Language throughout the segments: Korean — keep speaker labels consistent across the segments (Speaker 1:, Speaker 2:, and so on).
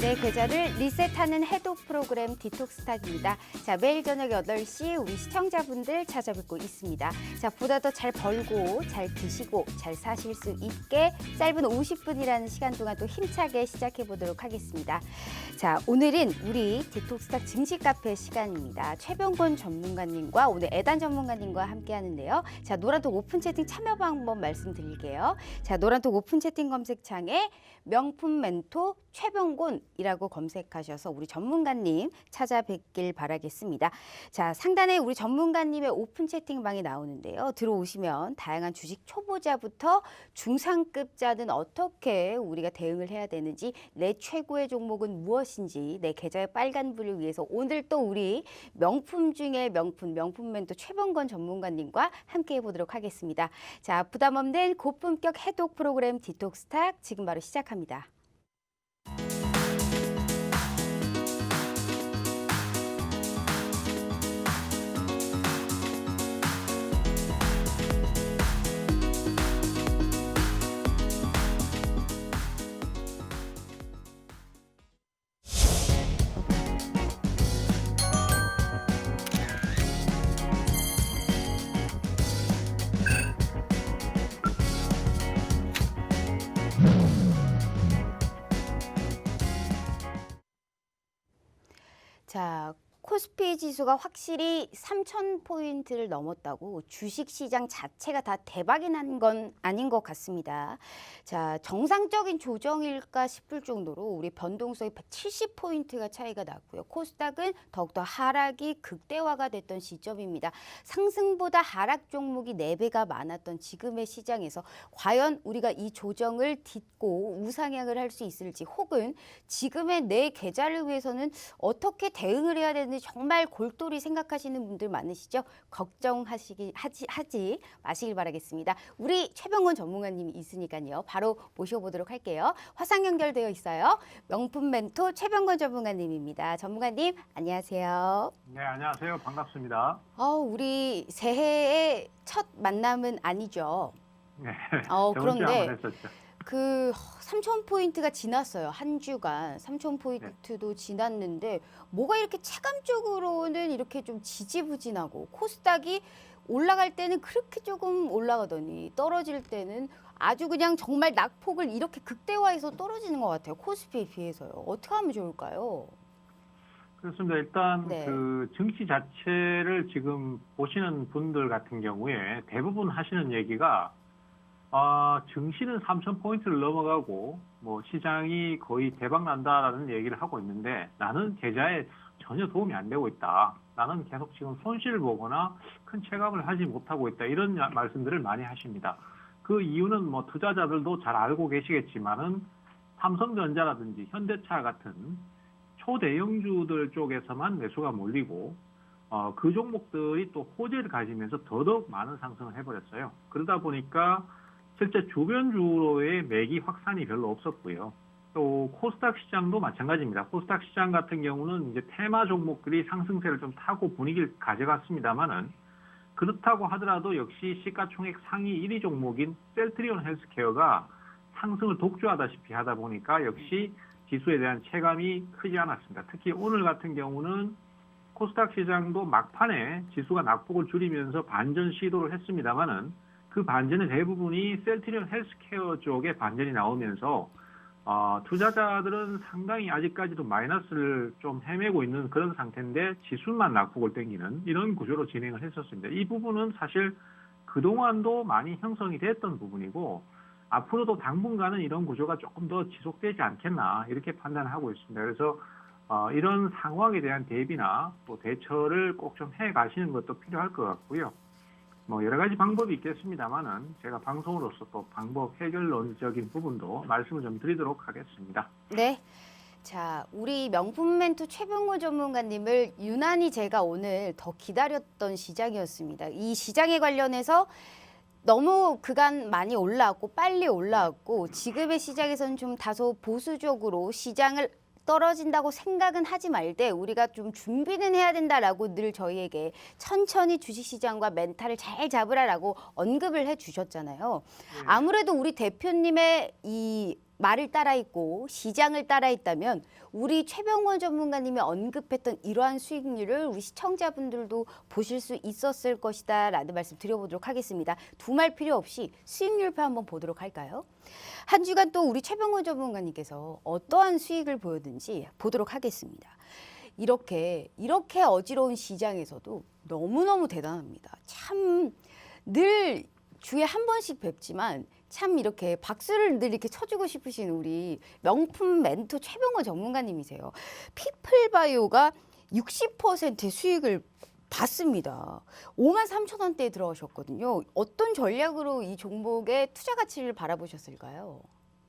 Speaker 1: 내 계좌를 리셋하는 해독 프로그램 디톡스탁입니다. 자, 매일 저녁 8시 우리 시청자분들 찾아뵙고 있습니다. 자, 보다 더 잘 벌고 잘 드시고 잘 사실 수 있게 짧은 50분이라는 시간 동안 또 힘차게 시작해 보도록 하겠습니다. 자, 오늘은 우리 디톡스탁 증시 카페 시간입니다. 최병곤 전문가님과 오늘 애단 전문가님과 함께 하는데요. 자, 노란톡 오픈 채팅 참여 방법 말씀드릴게요. 자, 노란톡 오픈 채팅 검색창에 명품 멘토 최병곤이라고 검색하셔서 우리 전문가님 찾아뵙길 바라겠습니다. 자, 상단에 우리 전문가님의 오픈 채팅방이 나오는데요. 들어오시면 다양한 주식 초보자부터 중상급자는 어떻게 우리가 대응을 해야 되는지, 내 최고의 종목은 무엇인지, 내 계좌의 빨간불을 위해서 오늘 또 우리 명품 중에 명품 멘토 최병곤 전문가님과 함께 해보도록 하겠습니다. 자, 부담 없는 고품격 해독 프로그램 디톡스탁 지금 바로 시작합니다. 자, 코스피 지수가 확실히 3,000포인트를 넘었다고 주식시장 자체가 다 대박이 난 건 아닌 것 같습니다. 자, 정상적인 조정일까 싶을 정도로 우리 변동성이 170포인트가 차이가 났고요. 코스닥은 더욱더 하락이 극대화가 됐던 시점입니다. 상승보다 하락 종목이 4배가 많았던 지금의 시장에서 과연 우리가 이 조정을 딛고 우상향을 할 수 있을지, 혹은 지금의 내 계좌를 위해서는 어떻게 대응을 해야 되는지 정말 골똘히 생각하시는 분들 많으시죠? 걱정하지 마시길 바라겠습니다. 우리 최병곤 전문가님이 있으니까요. 바로 모셔보도록 할게요. 화상 연결되어 있어요. 명품 멘토 최병곤 전문가님입니다. 전문가님 안녕하세요.
Speaker 2: 네, 안녕하세요. 반갑습니다.
Speaker 1: 우리 새해의 첫 만남은 아니죠?
Speaker 2: 네,
Speaker 1: 그런데
Speaker 2: 한번 했었죠.
Speaker 1: 3,000포인트가 지났어요. 한 주간 3,000포인트도 지났는데 뭐가 이렇게 체감적으로는 이렇게 좀 지지부진하고, 코스닥이 올라갈 때는 그렇게 조금 올라가더니 떨어질 때는 아주 그냥 정말 낙폭을 이렇게 극대화해서 떨어지는 것 같아요. 코스피에 비해서요. 어떻게 하면 좋을까요?
Speaker 2: 그렇습니다. 일단
Speaker 1: 네.
Speaker 2: 그 증시 자체를 지금 보시는 분들 같은 경우에 대부분 하시는 얘기가 증시는 3,000포인트를 넘어가고 뭐 시장이 거의 대박 난다라는 얘기를 하고 있는데, 나는 계좌에 전혀 도움이 안 되고 있다. 나는 계속 지금 손실을 보거나 큰 체감을 하지 못하고 있다. 이런 말씀들을 많이 하십니다. 그 이유는 뭐 투자자들도 잘 알고 계시겠지만은 삼성전자라든지 현대차 같은 초대형주들 쪽에서만 매수가 몰리고 그 종목들이 또 호재를 가지면서 더더욱 많은 상승을 해버렸어요. 그러다 보니까 실제 주변주로의 매기 확산이 별로 없었고요. 또 코스닥 시장도 마찬가지입니다. 코스닥 시장 같은 경우는 이제 테마 종목들이 상승세를 좀 타고 분위기를 가져갔습니다만은, 그렇다고 하더라도 역시 시가총액 상위 1위 종목인 셀트리온 헬스케어가 상승을 독주하다시피 하다 보니까 역시 지수에 대한 체감이 크지 않았습니다. 특히 오늘 같은 경우는 코스닥 시장도 막판에 지수가 낙폭을 줄이면서 반전 시도를 했습니다만은, 그 반전의 대부분이 셀트리온 헬스케어 쪽에 반전이 나오면서 투자자들은 상당히 아직까지도 마이너스를 좀 헤매고 있는 그런 상태인데 지수만 낙폭을 당기는 이런 구조로 진행을 했었습니다. 이 부분은 사실 그동안도 많이 형성이 됐던 부분이고, 앞으로도 당분간은 이런 구조가 조금 더 지속되지 않겠나 이렇게 판단하고 있습니다. 그래서 이런 상황에 대한 대비나 또 대처를 꼭 좀 해 가시는 것도 필요할 것 같고요. 뭐 여러 가지 방법이 있겠습니다만은 제가 방송으로서 또 방법 해결론적인 부분도 말씀을 좀 드리도록 하겠습니다.
Speaker 1: 네. 자, 우리 명품 멘토 최병곤 전문가님을 유난히 제가 오늘 더 기다렸던 시장이었습니다. 이 시장에 관련해서 너무 그간 많이 올라왔고 빨리 올라왔고, 지금의 시장에서는 좀 다소 보수적으로 시장을 떨어진다고 생각은 하지 말되 우리가 좀 준비는 해야 된다라고 늘 저희에게 천천히 주식시장과 멘탈을 잘 잡으라라고 언급을 해주셨잖아요. 아무래도 우리 대표님의 이 말을 따라 있고 시장을 따라 있다면 우리 최병원 전문가님이 언급했던 이러한 수익률을 우리 시청자분들도 보실 수 있었을 것이다 라는 말씀 드려보도록 하겠습니다. 두말 필요 없이 수익률표 한번 보도록 할까요? 한 주간 또 우리 최병원 전문가님께서 어떠한 수익을 보였는지 보도록 하겠습니다. 이렇게 어지러운 시장에서도 너무너무 대단합니다. 참 늘 주에 한 번씩 뵙지만 참 이렇게 박수를 늘 이렇게 쳐주고 싶으신 우리 명품 멘토 최병원 전문가님이세요. 피플바이오가 60%의 수익을 봤습니다. 53,000원대에 들어가셨거든요. 어떤 전략으로 이 종목의 투자 가치를 바라보셨을까요?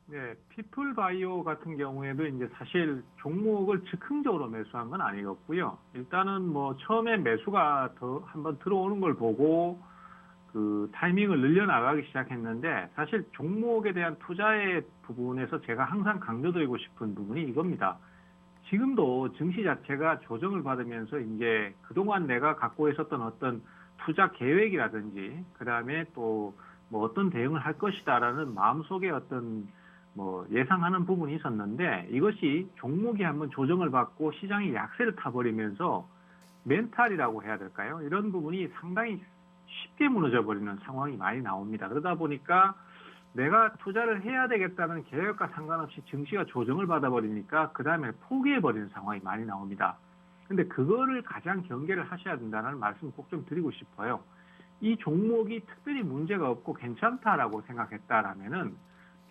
Speaker 2: 네, 피플바이오 같은 경우에도 이제 사실 종목을 즉흥적으로 매수한 건 아니었고요. 일단은 뭐 처음에 매수가 더 한번 들어오는 걸 보고 그 타이밍을 늘려나가기 시작했는데 사실 종목에 대한 투자의 부분에서 제가 항상 강조드리고 싶은 부분이 이겁니다. 지금도 증시 자체가 조정을 받으면서 이제 그동안 내가 갖고 있었던 어떤 투자 계획이라든지 그다음에 또 뭐 어떤 대응을 할 것이다라는 마음속에 어떤 뭐 예상하는 부분이 있었는데 이것이 종목이 한번 조정을 받고 시장이 약세를 타버리면서 멘탈이라고 해야 될까요? 이런 부분이 상당히 쉽게 무너져 버리는 상황이 많이 나옵니다. 그러다 보니까 내가 투자를 해야 되겠다는 계획과 상관없이 증시가 조정을 받아버리니까 그 다음에 포기해버리는 상황이 많이 나옵니다. 근데 그거를 가장 경계를 하셔야 된다는 말씀 꼭 좀 드리고 싶어요. 이 종목이 특별히 문제가 없고 괜찮다라고 생각했다라면은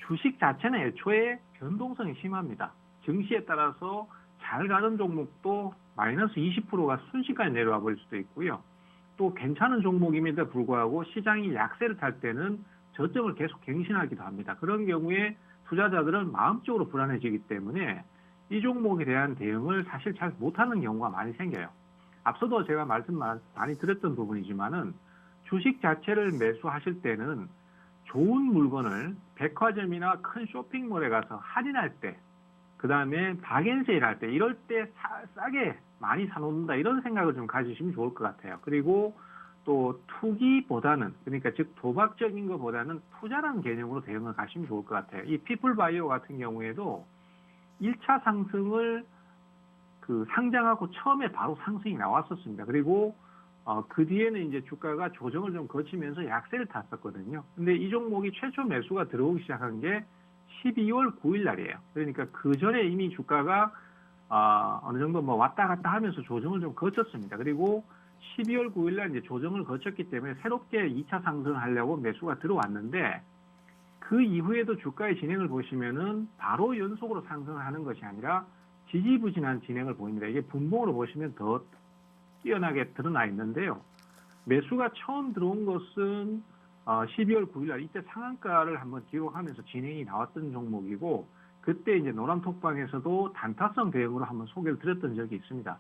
Speaker 2: 주식 자체는 애초에 변동성이 심합니다. 증시에 따라서 잘 가는 종목도 마이너스 20%가 순식간에 내려와 버릴 수도 있고요. 또 괜찮은 종목임에도 불구하고 시장이 약세를 탈 때는 저점을 계속 갱신하기도 합니다. 그런 경우에 투자자들은 마음적으로 불안해지기 때문에 이 종목에 대한 대응을 사실 잘 못하는 경우가 많이 생겨요. 앞서도 제가 말씀 많이 드렸던 부분이지만은 주식 자체를 매수하실 때는 좋은 물건을 백화점이나 큰 쇼핑몰에 가서 할인할 때, 그 다음에 박앤세일 할 때, 이럴 때 싸게 많이 사놓는다 이런 생각을 좀 가지시면 좋을 것 같아요. 그리고 또 투기보다는, 그러니까 즉 도박적인 것보다는 투자라는 개념으로 대응을 가시면 좋을 것 같아요. 이 피플바이오 같은 경우에도 1차 상승을 상장하고 처음에 바로 상승이 나왔었습니다. 그리고 그 뒤에는 이제 주가가 조정을 좀 거치면서 약세를 탔었거든요. 근데 이 종목이 최초 매수가 들어오기 시작한 게 12월 9일 날이에요. 그러니까 그 전에 이미 주가가 어느 정도 뭐 왔다 갔다 하면서 조정을 좀 거쳤습니다. 그리고 12월 9일 날 이제 조정을 거쳤기 때문에 새롭게 2차 상승을 하려고 매수가 들어왔는데 그 이후에도 주가의 진행을 보시면은 바로 연속으로 상승을 하는 것이 아니라 지지부진한 진행을 보입니다. 이게 분봉으로 보시면 더 뛰어나게 드러나 있는데요. 매수가 처음 들어온 것은 12월 9일 날 이때 상한가를 한번 기록하면서 진행이 나왔던 종목이고 그때 이제 노란톡방에서도 단타성 대응으로 한번 소개를 드렸던 적이 있습니다.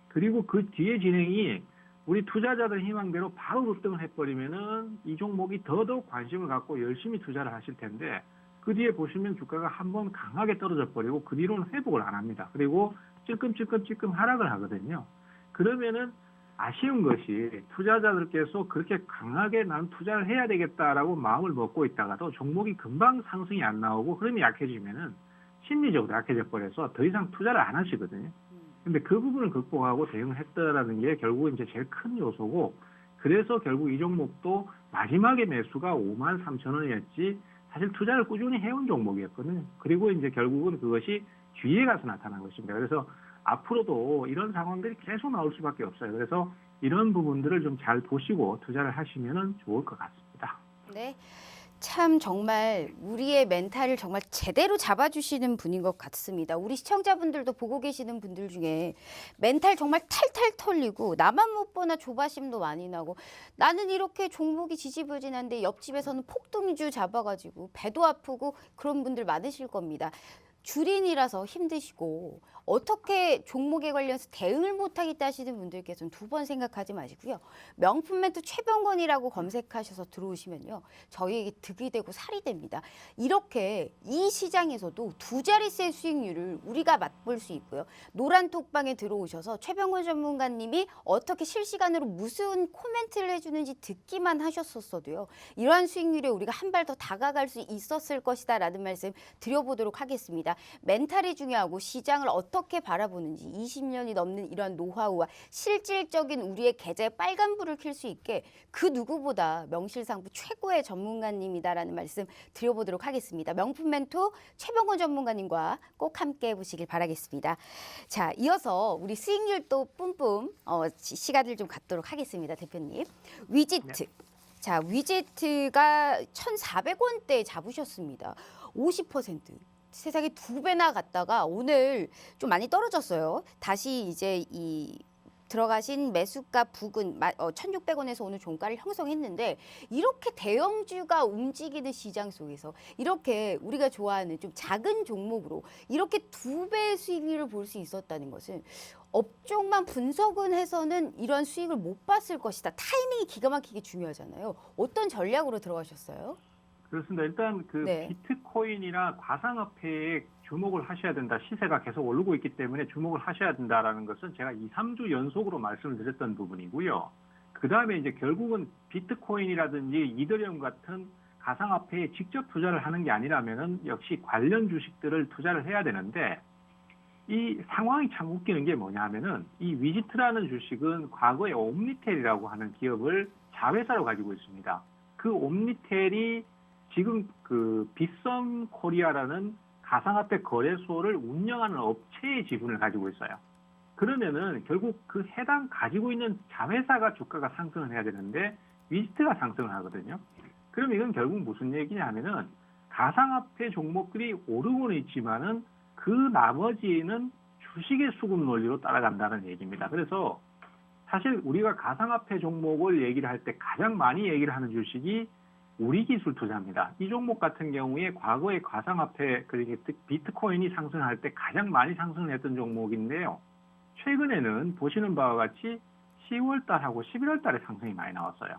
Speaker 2: 그리고 그 뒤에 진행이 우리 투자자들 희망대로 바로 급등을 해버리면은 이 종목이 더더욱 관심을 갖고 열심히 투자를 하실 텐데 그 뒤에 보시면 주가가 한번 강하게 떨어져 버리고 그 뒤로는 회복을 안 합니다. 그리고 찔끔찔끔 하락을 하거든요. 그러면은 아쉬운 것이 투자자들께서 그렇게 강하게 난 투자를 해야 되겠다라고 마음을 먹고 있다가도 종목이 금방 상승이 안 나오고 흐름이 약해지면은 심리적으로 약해져 버려서 더 이상 투자를 안 하시거든요. 근데 그 부분을 극복하고 대응을 했다라는 게 결국 이제 제일 큰 요소고 그래서 결국 이 종목도 마지막에 매수가 53,000원이었지 사실 투자를 꾸준히 해온 종목이었거든요. 그리고 이제 결국은 그것이 뒤에 가서 나타난 것입니다. 그래서 앞으로도 이런 상황들이 계속 나올 수밖에 없어요. 그래서 이런 부분들을 좀 잘 보시고 투자를 하시면 좋을 것 같습니다.
Speaker 1: 네. 참 정말 우리의 멘탈을 정말 제대로 잡아주시는 분인 것 같습니다. 우리 시청자분들도 보고 계시는 분들 중에 멘탈 정말 탈탈 털리고 나만 못 보나 조바심도 많이 나고 나는 이렇게 종목이 지지부진한데 옆집에서는 폭등주 잡아가지고 배도 아프고 그런 분들 많으실 겁니다. 주린이라서 힘드시고 어떻게 종목에 관련해서 대응을 못하겠다 하시는 분들께서는 두 번 생각하지 마시고요. 명품 멘토 최병건이라고 검색하셔서 들어오시면요. 저희에게 득이 되고 살이 됩니다. 이렇게 이 시장에서도 두 자릿수의 수익률을 우리가 맛볼 수 있고요. 노란 톡방에 들어오셔서 최병건 전문가님이 어떻게 실시간으로 무슨 코멘트를 해주는지 듣기만 하셨었어도요. 이러한 수익률에 우리가 한 발 더 다가갈 수 있었을 것이다라는 말씀 드려보도록 하겠습니다. 멘탈이 중요하고 시장을 어떻게 바라보는지 20년이 넘는 이러한 노하우와 실질적인 우리의 계좌에 빨간불을 켤 수 있게 그 누구보다 명실상부 최고의 전문가님이다라는 말씀 드려보도록 하겠습니다. 명품 멘토 최병건 전문가님과 꼭 함께 해보시길 바라겠습니다. 자, 이어서 우리 수익률 또 뿜뿜 시간을 좀 갖도록 하겠습니다. 대표님. 위지트. 자, 위지트가 1,400원대에 잡으셨습니다. 50%. 세상에 두 배나 갔다가 오늘 좀 많이 떨어졌어요. 다시 이제 이 들어가신 매수가 부근 1,600원에서 오늘 종가를 형성했는데 이렇게 대형주가 움직이는 시장 속에서 이렇게 우리가 좋아하는 좀 작은 종목으로 이렇게 두 배의 수익률을 볼 수 있었다는 것은 업종만 분석은 해서는 이런 수익을 못 봤을 것이다. 타이밍이 기가 막히게 중요하잖아요. 어떤 전략으로 들어가셨어요?
Speaker 2: 그렇습니다. 일단 그
Speaker 1: 네.
Speaker 2: 비트코인이나 가상화폐에 주목을 하셔야 된다. 시세가 계속 오르고 있기 때문에 주목을 하셔야 된다라는 것은 제가 2, 3주 연속으로 말씀을 드렸던 부분이고요. 그 다음에 이제 결국은 비트코인이라든지 이더리움 같은 가상화폐에 직접 투자를 하는 게 아니라면은 역시 관련 주식들을 투자를 해야 되는데 이 상황이 참 웃기는 게 뭐냐 하면은 이 위지트라는 주식은 과거에 옴니텔이라고 하는 기업을 자회사로 가지고 있습니다. 그 옴니텔이 지금 그 빗썸 코리아라는 가상화폐 거래소를 운영하는 업체의 지분을 가지고 있어요. 그러면은 결국 그 해당 가지고 있는 자회사가 주가가 상승을 해야 되는데 위지트가 상승을 하거든요. 그럼 이건 결국 무슨 얘기냐 하면은 가상화폐 종목들이 오르고는 있지만은 그 나머지는 주식의 수급 논리로 따라간다는 얘기입니다. 그래서 사실 우리가 가상화폐 종목을 얘기를 할 때 가장 많이 얘기를 하는 주식이 우리기술 투자입니다. 이 종목 같은 경우에 과거에 가상화폐 그리고 비트코인이 상승할 때 가장 많이 상승을 했던 종목인데요. 최근에는 보시는 바와 같이 10월 달하고 11월 달에 상승이 많이 나왔어요.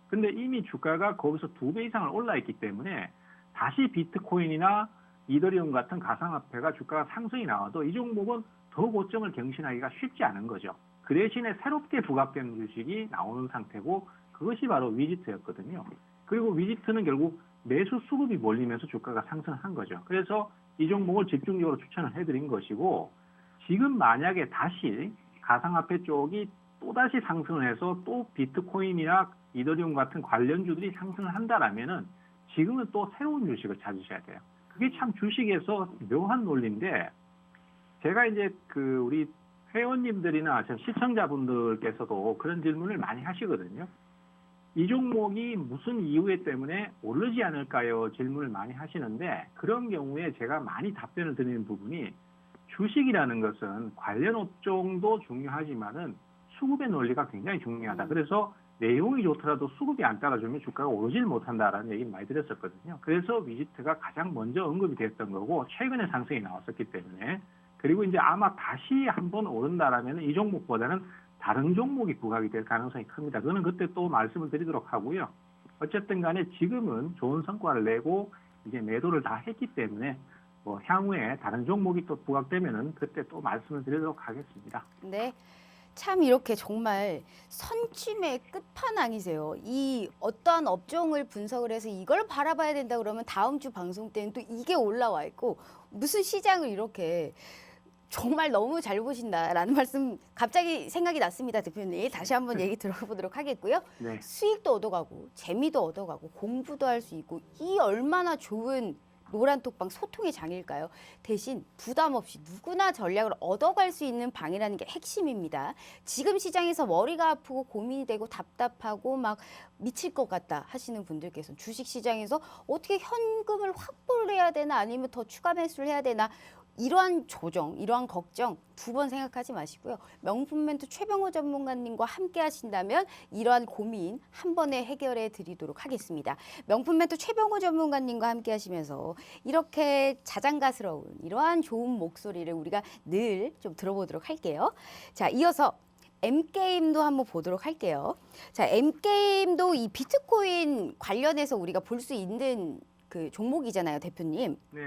Speaker 2: 근데 이미 주가가 거기서 2배 이상을 올라있기 때문에 다시 비트코인이나 이더리움 같은 가상화폐가 주가가 상승이 나와도 이 종목은 더 고점을 경신하기가 쉽지 않은 거죠. 그 대신에 새롭게 부각된 주식이 나오는 상태고 그것이 바로 위지트였거든요. 그리고 위지트는 결국 매수 수급이 몰리면서 주가가 상승한 거죠. 그래서 이 종목을 집중적으로 추천을 해드린 것이고 지금 만약에 다시 가상화폐 쪽이 또다시 상승을 해서 또 비트코인이나 이더리움 같은 관련주들이 상승을 한다라면은 지금은 또 새로운 주식을 찾으셔야 돼요. 그게 참 주식에서 묘한 논리인데 제가 이제 그 우리 회원님들이나 시청자분들께서도 그런 질문을 많이 하시거든요. 이 종목이 무슨 이유 때문에 오르지 않을까요? 질문을 많이 하시는데 그런 경우에 제가 많이 답변을 드리는 부분이 주식이라는 것은 관련 업종도 중요하지만은 수급의 논리가 굉장히 중요하다. 그래서 내용이 좋더라도 수급이 안 따라주면 주가가 오르질 못한다라는 얘기를 많이 드렸었거든요. 그래서 위지트가 가장 먼저 언급이 됐던 거고 최근에 상승이 나왔었기 때문에 그리고 이제 아마 다시 한번 오른다라면 이 종목보다는 다른 종목이 부각이 될 가능성이 큽니다. 그거는 그때 또 말씀을 드리도록 하고요. 어쨌든 간에 지금은 좋은 성과를 내고 이제 매도를 다 했기 때문에 뭐 향후에 다른 종목이 또 부각되면은 그때 또 말씀을 드리도록 하겠습니다.
Speaker 1: 네. 참 이렇게 정말 선취의 끝판왕이세요. 이 어떠한 업종을 분석을 해서 이걸 바라봐야 된다 그러면 다음 주 방송 때는 또 이게 올라와 있고 무슨 시장을 이렇게 정말 너무 잘 보신다라는 말씀 갑자기 생각이 났습니다. 대표님. 다시 한번 얘기 들어보도록 하겠고요.
Speaker 2: 네.
Speaker 1: 수익도 얻어가고 재미도 얻어가고 공부도 할 수 있고 이 얼마나 좋은 노란톡방 소통의 장일까요? 대신 부담 없이 누구나 전략을 얻어갈 수 있는 방이라는 게 핵심입니다. 지금 시장에서 머리가 아프고 고민이 되고 답답하고 막 미칠 것 같다 하시는 분들께서 주식시장에서 어떻게 현금을 확보를 해야 되나 아니면 더 추가 매수를 해야 되나 이러한 조정, 이러한 걱정 두 번 생각하지 마시고요. 명품 멘토 최병호 전문가님과 함께 하신다면 이러한 고민 한 번에 해결해 드리도록 하겠습니다. 명품 멘토 최병호 전문가님과 함께 하시면서 이렇게 자장가스러운 이러한 좋은 목소리를 우리가 늘 좀 들어보도록 할게요. 자, 이어서 M게임도 한번 보도록 할게요. 자, M게임도 이 비트코인 관련해서 우리가 볼 수 있는 그 종목이잖아요, 대표님.
Speaker 2: 네.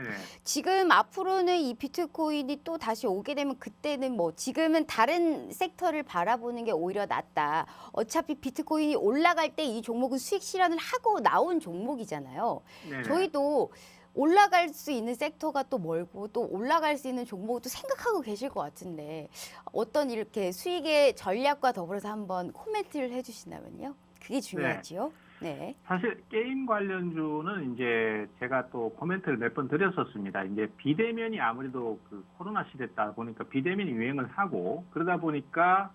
Speaker 1: 지금 앞으로는 이 비트코인이 또 다시 오게 되면 그때는 뭐 지금은 다른 섹터를 바라보는 게 오히려 낫다. 어차피 비트코인이 올라갈 때 이 종목은 수익 실현을 하고 나온 종목이잖아요.
Speaker 2: 네.
Speaker 1: 저희도 올라갈 수 있는 섹터가 또 멀고 또 올라갈 수 있는 종목도 생각하고 계실 것 같은데 어떤 이렇게 수익의 전략과 더불어서 한번 코멘트를 해주신다면요. 그게 중요하지요. 네.
Speaker 2: 사실 게임 관련주는 이제 제가 또 코멘트를 몇 번 드렸었습니다. 이제 비대면이 아무래도 그 코로나 시대다 보니까 비대면이 유행을 하고 그러다 보니까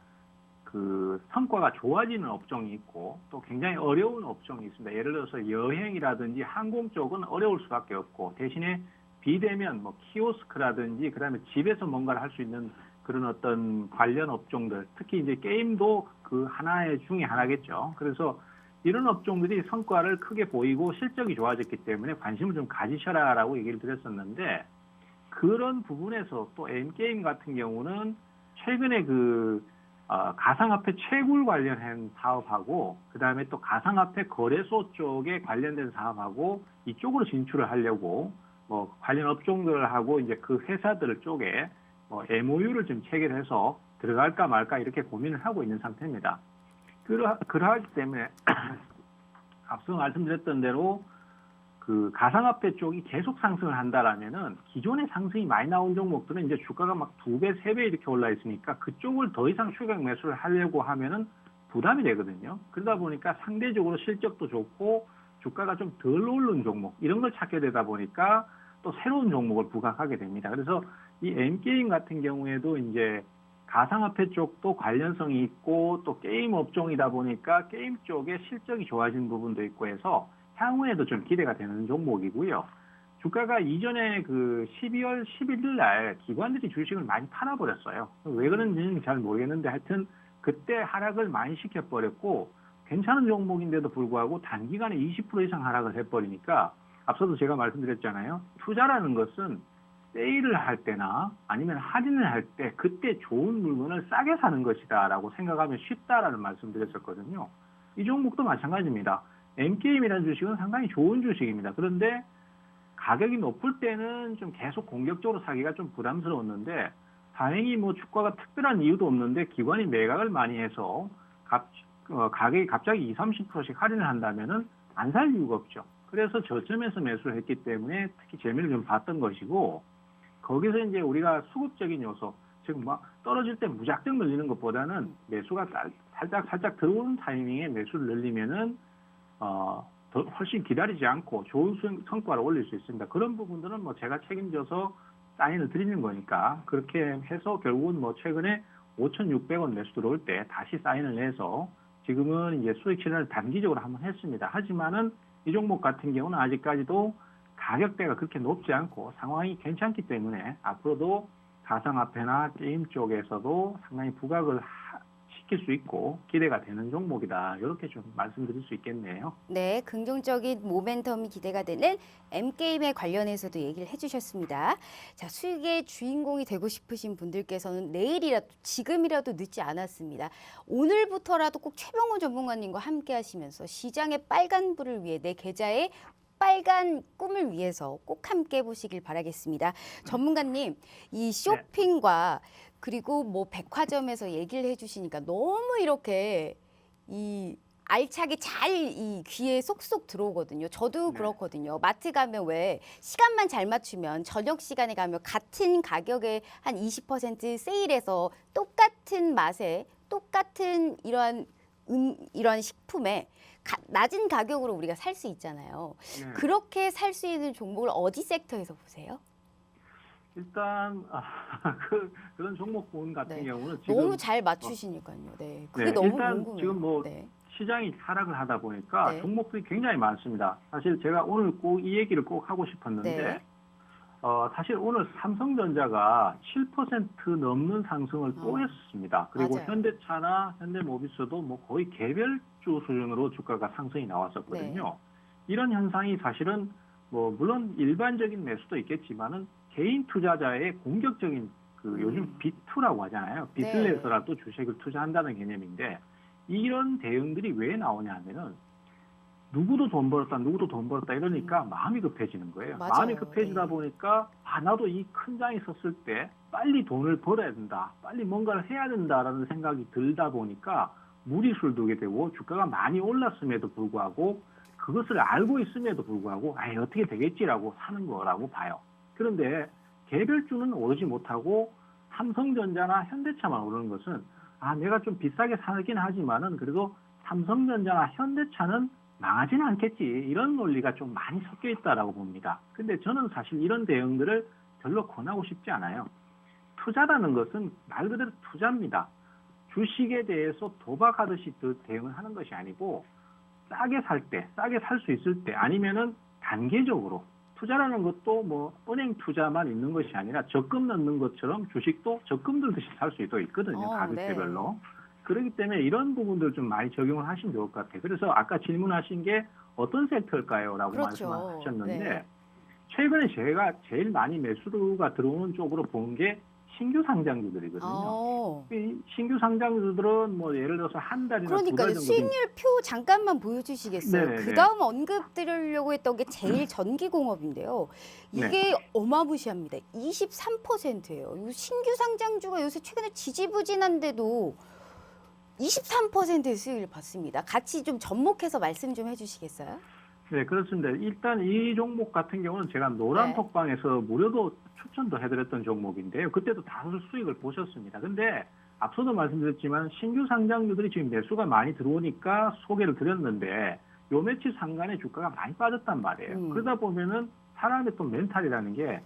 Speaker 2: 그 성과가 좋아지는 업종이 있고 또 굉장히 어려운 업종이 있습니다. 예를 들어서 여행이라든지 항공 쪽은 어려울 수밖에 없고 대신에 비대면 뭐 키오스크라든지 그다음에 집에서 뭔가를 할 수 있는 그런 어떤 관련 업종들 특히 이제 게임도 그 하나의 중에 하나겠죠. 그래서 이런 업종들이 성과를 크게 보이고 실적이 좋아졌기 때문에 관심을 좀 가지셔라라고 얘기를 드렸었는데 그런 부분에서 또 M게임 같은 경우는 최근에 그 가상화폐 채굴 관련한 사업하고 그다음에 또 가상화폐 거래소 쪽에 관련된 사업하고 이쪽으로 진출을 하려고 뭐 관련 업종들하고 이제 그 회사들 쪽에 뭐 MOU를 좀 체결해서 들어갈까 말까 이렇게 고민을 하고 있는 상태입니다. 그러하기 때문에 앞서 말씀드렸던 대로 그 가상화폐 쪽이 계속 상승을 한다라면은 기존의 상승이 많이 나온 종목들은 이제 주가가 막 2배, 3배 이렇게 올라 있으니까 그쪽을 더 이상 추격 매수를 하려고 하면은 부담이 되거든요. 그러다 보니까 상대적으로 실적도 좋고 주가가 좀 덜 오른 종목 이런 걸 찾게 되다 보니까 또 새로운 종목을 부각하게 됩니다. 그래서 이 M게임 같은 경우에도 이제 가상화폐 쪽도 관련성이 있고 또 게임 업종이다 보니까 게임 쪽에 실적이 좋아진 부분도 있고 해서 향후에도 좀 기대가 되는 종목이고요. 주가가 이전에 그 12월 11일 날 기관들이 주식을 많이 팔아버렸어요. 왜 그런지는 잘 모르겠는데 하여튼 그때 하락을 많이 시켜버렸고 괜찮은 종목인데도 불구하고 단기간에 20% 이상 하락을 해버리니까 앞서도 제가 말씀드렸잖아요. 투자라는 것은 세일을 할 때나 아니면 할인을 할 때 그때 좋은 물건을 싸게 사는 것이다 라고 생각하면 쉽다라는 말씀드렸었거든요. 이 종목도 마찬가지입니다. M게임이라는 주식은 상당히 좋은 주식입니다. 그런데 가격이 높을 때는 좀 계속 공격적으로 사기가 좀 부담스러웠는데 다행히 뭐 주가가 특별한 이유도 없는데 기관이 매각을 많이 해서 가격이 갑자기 20, 30%씩 할인을 한다면은 안 살 이유가 없죠. 그래서 저점에서 매수를 했기 때문에 특히 재미를 좀 봤던 것이고 거기서 이제 우리가 수급적인 요소, 즉 막 떨어질 때 무작정 늘리는 것보다는 매수가 살짝 들어오는 타이밍에 매수를 늘리면은 더 훨씬 기다리지 않고 좋은 성과를 올릴 수 있습니다. 그런 부분들은 뭐 제가 책임져서 사인을 드리는 거니까 그렇게 해서 결국은 뭐 최근에 5,600원 매수 들어올 때 다시 사인을 내서 지금은 이제 수익 실현을 단기적으로 한번 했습니다. 하지만은 이 종목 같은 경우는 아직까지도 가격대가 그렇게 높지 않고 상황이 괜찮기 때문에 앞으로도 가상화폐나 게임 쪽에서도 상당히 부각을 시킬 수 있고 기대가 되는 종목이다. 이렇게 좀 말씀드릴 수 있겠네요.
Speaker 1: 네, 긍정적인 모멘텀이 기대가 되는 M게임에 관련해서도 얘기를 해주셨습니다. 자, 수익의 주인공이 되고 싶으신 분들께서는 내일이라도 지금이라도 늦지 않았습니다. 오늘부터라도 꼭 최병호 전문가님과 함께 하시면서 시장의 빨간불을 위해 내 계좌에 빨간 꿈을 위해서 꼭 함께 해보시길 바라겠습니다. 전문가님, 이 쇼핑과 그리고 뭐 백화점에서 얘기를 해주시니까 너무 이렇게 이 알차게 잘 이 귀에 쏙쏙 들어오거든요. 저도 그렇거든요. 마트 가면 왜 시간만 잘 맞추면 저녁 시간에 가면 같은 가격에 한 20% 세일해서 똑같은 맛에 똑같은 이러한 식품에 낮은 가격으로 우리가 살 수 있잖아요.
Speaker 2: 네.
Speaker 1: 그렇게 살 수 있는 종목을 어디 섹터에서 보세요?
Speaker 2: 일단 그런 종목군 같은 경우는 지금
Speaker 1: 너무 잘 맞추시니까요. 네, 그게 너무
Speaker 2: 일단
Speaker 1: 궁금해요.
Speaker 2: 지금 뭐
Speaker 1: 네.
Speaker 2: 시장이 하락을 하다 보니까
Speaker 1: 네.
Speaker 2: 종목들이 굉장히 많습니다. 사실 제가 오늘 꼭 이 얘기를 꼭 하고 싶었는데
Speaker 1: 네.
Speaker 2: 사실 오늘 삼성전자가 7% 넘는 상승을 또 했습니다. 그리고
Speaker 1: 맞아요.
Speaker 2: 현대차나 현대모비스도 뭐 거의 개별주 수준으로 주가가 상승이 나왔었거든요.
Speaker 1: 네.
Speaker 2: 이런 현상이 사실은 뭐 물론 일반적인 매수도 있겠지만은 개인 투자자의 공격적인 요즘 비투라고 하잖아요. 빚을
Speaker 1: 네.
Speaker 2: 내서라도 주식을 투자한다는 개념인데 이런 대응들이 왜 나오냐 하면은 누구도 돈 벌었다, 누구도 돈 벌었다 이러니까 마음이 급해지는 거예요.
Speaker 1: 맞아요.
Speaker 2: 마음이 급해지다
Speaker 1: 네.
Speaker 2: 보니까 나도 이 큰 장이 섰을 때 빨리 돈을 벌어야 된다, 빨리 뭔가를 해야 된다라는 생각이 들다 보니까 무리수를 두게 되고 주가가 많이 올랐음에도 불구하고 그것을 알고 있음에도 불구하고 어떻게 되겠지라고 사는 거라고 봐요. 그런데 개별주는 오르지 못하고 삼성전자나 현대차만 오르는 것은 내가 좀 비싸게 사긴 하지만은 그래도 삼성전자나 현대차는 망하지는 않겠지. 이런 논리가 좀 많이 섞여 있다라고 봅니다. 근데 저는 사실 이런 대응들을 별로 권하고 싶지 않아요. 투자라는 것은 말 그대로 투자입니다. 주식에 대해서 도박하듯이 대응을 하는 것이 아니고 싸게 살 때, 싸게 살 수 있을 때 아니면은 단계적으로 투자라는 것도 뭐 은행 투자만 있는 것이 아니라 적금 넣는 것처럼 주식도 적금 들듯이 살 수도 있거든요. 가격대별로.
Speaker 1: 네.
Speaker 2: 그렇기 때문에 이런 부분들 좀 많이 적용을 하시면 좋을 것 같아요. 그래서 아까 질문하신 게 어떤 섹터일까요? 라고
Speaker 1: 그렇죠.
Speaker 2: 말씀하셨는데
Speaker 1: 네.
Speaker 2: 최근에 제가 제일 많이 매수가 들어오는 쪽으로 본 게 신규 상장주들이거든요. 이 신규 상장주들은 뭐 예를 들어서 한 달이나 두
Speaker 1: 그러니까요.
Speaker 2: 달 정도
Speaker 1: 수익률 표 잠깐만 보여주시겠어요?
Speaker 2: 네네네.
Speaker 1: 그 다음 언급 드리려고 했던 게 제일전기공업인데요. 이게 어마무시합니다. 23%예요. 이 신규 상장주가 요새 최근에 지지부진한데도 23%의 수익을 받습니다. 같이 좀 접목해서 말씀 좀 해주시겠어요?
Speaker 2: 네, 그렇습니다. 일단 이 종목 같은 경우는 제가 노란톡방에서 무료도 추천도 해드렸던 종목인데요. 그때도 다소 수익을 보셨습니다. 근데 앞서도 말씀드렸지만 신규 상장주들이 지금 매수가 많이 들어오니까 소개를 드렸는데 요 며칠 상간에 주가가 많이 빠졌단 말이에요. 그러다 보면은 사람의 또 멘탈이라는 게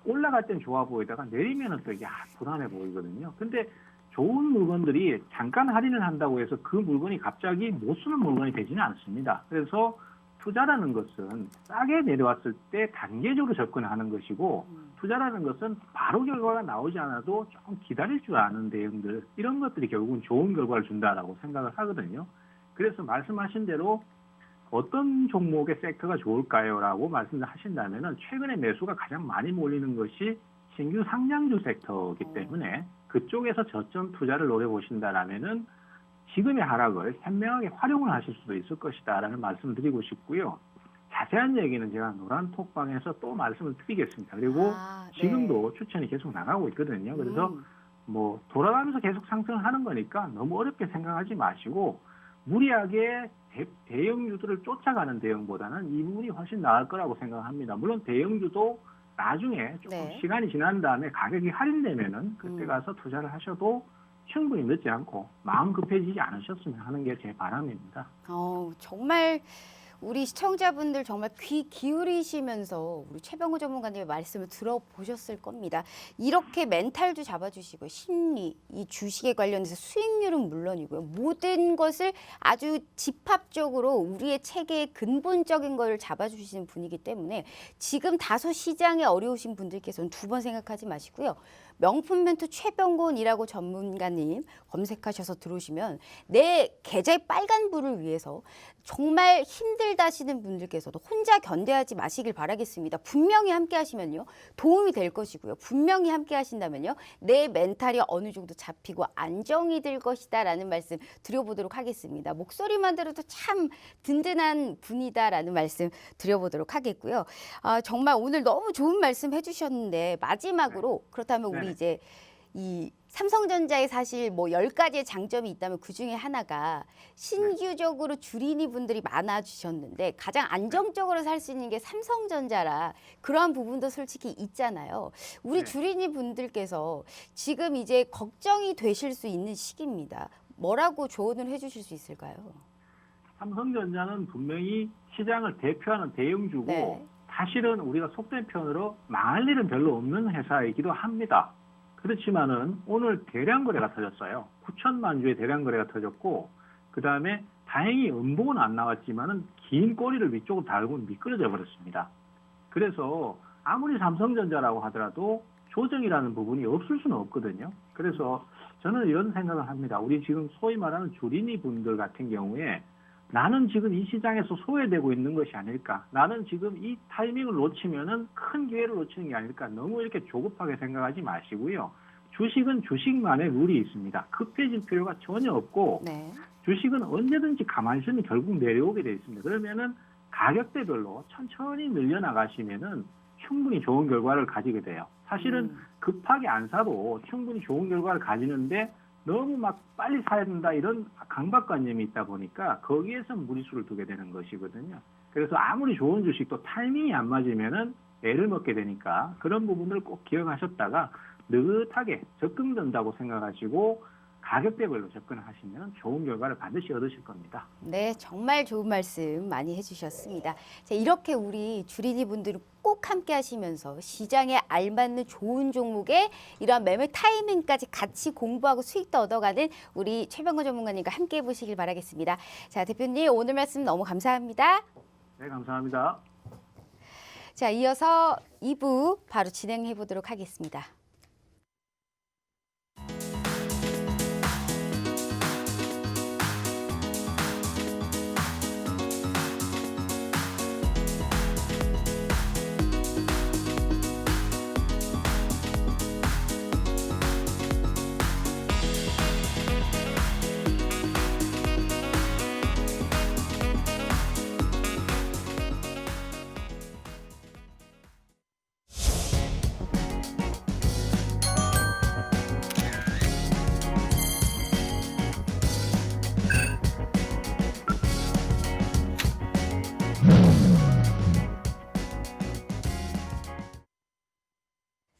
Speaker 2: 올라갈 땐 좋아 보이다가 내리면은 또 이게 불안해 보이거든요. 근데 좋은 물건들이 잠깐 할인을 한다고 해서 그 물건이 갑자기 못 쓰는 물건이 되지는 않습니다. 그래서 투자라는 것은 싸게 내려왔을 때 단계적으로 접근하는 것이고 투자라는 것은 바로 결과가 나오지 않아도 조금 기다릴 줄 아는 대응들 이런 것들이 결국은 좋은 결과를 준다라고 생각을 하거든요. 그래서 말씀하신 대로 어떤 종목의 섹터가 좋을까요? 라고 말씀을 하신다면은 최근에 매수가 가장 많이 몰리는 것이 신규 상장주 섹터이기 때문에 그쪽에서 저점 투자를 노려보신다라면은 지금의 하락을 현명하게 활용을 하실 수도 있을 것이다라는 말씀을 드리고 싶고요. 자세한 얘기는 제가 노란톡방에서 또 말씀을 드리겠습니다. 그리고 지금도 추천이 계속 나가고 있거든요. 그래서 뭐 돌아가면서 계속 상승을 하는 거니까 너무 어렵게 생각하지 마시고 무리하게 대형주들을 쫓아가는 대응보다는 이 부분이 훨씬 나을 거라고 생각합니다. 물론 대형주도 나중에 조금 시간이 지난 다음에 가격이 할인되면은 그때 가서 투자를 하셔도 충분히 늦지 않고 마음 급해지지 않으셨으면 하는 게 제 바람입니다.
Speaker 1: 정말 우리 시청자분들 정말 귀 기울이시면서 우리 최병호 전문가님의 말씀을 들어보셨을 겁니다. 이렇게 멘탈도 잡아주시고 심리, 이 주식에 관련해서 수익률은 물론이고요. 모든 것을 아주 집합적으로 우리의 체계의 근본적인 걸 잡아주시는 분이기 때문에 지금 다소 시장에 어려우신 분들께서는 두 번 생각하지 마시고요. 명품 멘토 최병곤이라고 전문가님 검색하셔서 들어오시면 내 계좌의 빨간불을 위해서 정말 힘들다 하시는 분들께서도 혼자 견뎌하지 마시길 바라겠습니다. 분명히 함께 하시면요. 도움이 될 것이고요. 분명히 함께 하신다면요. 내 멘탈이 어느 정도 잡히고 안정이 될 것이다라는 말씀 드려보도록 하겠습니다. 목소리만 들어도 참 든든한 분이다라는 말씀 드려보도록 하겠고요. 정말 오늘 너무 좋은 말씀 해주셨는데 마지막으로 그렇다면 우리 이제 이 삼성전자에 사실 뭐 10가지의 장점이 있다면 그중에 하나가 신규적으로 주린이 분들이 많아지셨는데 가장 안정적으로 살 수 있는 게 삼성전자라 그러한 부분도 솔직히 있잖아요. 우리 주린이 분들께서 지금 이제 걱정이 되실 수 있는 시기입니다. 뭐라고 조언을 해주실 수 있을까요?
Speaker 2: 삼성전자는 분명히 시장을 대표하는 대형주고 사실은 우리가 속된 표현으로 망할 일은 별로 없는 회사이기도 합니다. 그렇지만은 오늘 대량 거래가 터졌어요. 9천만 주의 대량 거래가 터졌고 그 다음에 다행히 음봉은 안 나왔지만은 긴 꼬리를 위쪽으로 달고 미끄러져 버렸습니다. 그래서 아무리 삼성전자라고 하더라도 조정이라는 부분이 없을 수는 없거든요. 그래서 저는 이런 생각을 합니다. 우리 지금 소위 말하는 주린이 분들 같은 경우에 나는 지금 이 시장에서 소외되고 있는 것이 아닐까. 나는 지금 이 타이밍을 놓치면은 큰 기회를 놓치는 게 아닐까. 너무 이렇게 조급하게 생각하지 마시고요. 주식은 주식만의 룰이 있습니다. 급해질 필요가 전혀 없고
Speaker 1: 네.
Speaker 2: 주식은 언제든지 가만히 있으면 결국 내려오게 돼 있습니다. 그러면은 가격대별로 천천히 늘려나가시면은 충분히 좋은 결과를 가지게 돼요. 사실은 급하게 안 사도 충분히 좋은 결과를 가지는데 너무 막 빨리 사야 된다 이런 강박관념이 있다 보니까 거기에서 무리수를 두게 되는 것이거든요. 그래서 아무리 좋은 주식도 타이밍이 안 맞으면은 애를 먹게 되니까 그런 부분을 꼭 기억하셨다가 느긋하게 접근된다고 생각하시고 가격대별로 접근하시면 좋은 결과를 반드시 얻으실 겁니다.
Speaker 1: 네, 정말 좋은 말씀 많이 해주셨습니다. 자, 이렇게 우리 주린이 분들은 꼭 함께 하시면서 시장에 알맞는 좋은 종목에 이러한 매매 타이밍까지 같이 공부하고 수익도 얻어가는 우리 최병건 전문가님과 함께 해보시길 바라겠습니다. 자, 대표님 오늘 말씀 너무 감사합니다.
Speaker 2: 네, 감사합니다.
Speaker 1: 자, 이어서 2부 바로 진행해 보도록 하겠습니다.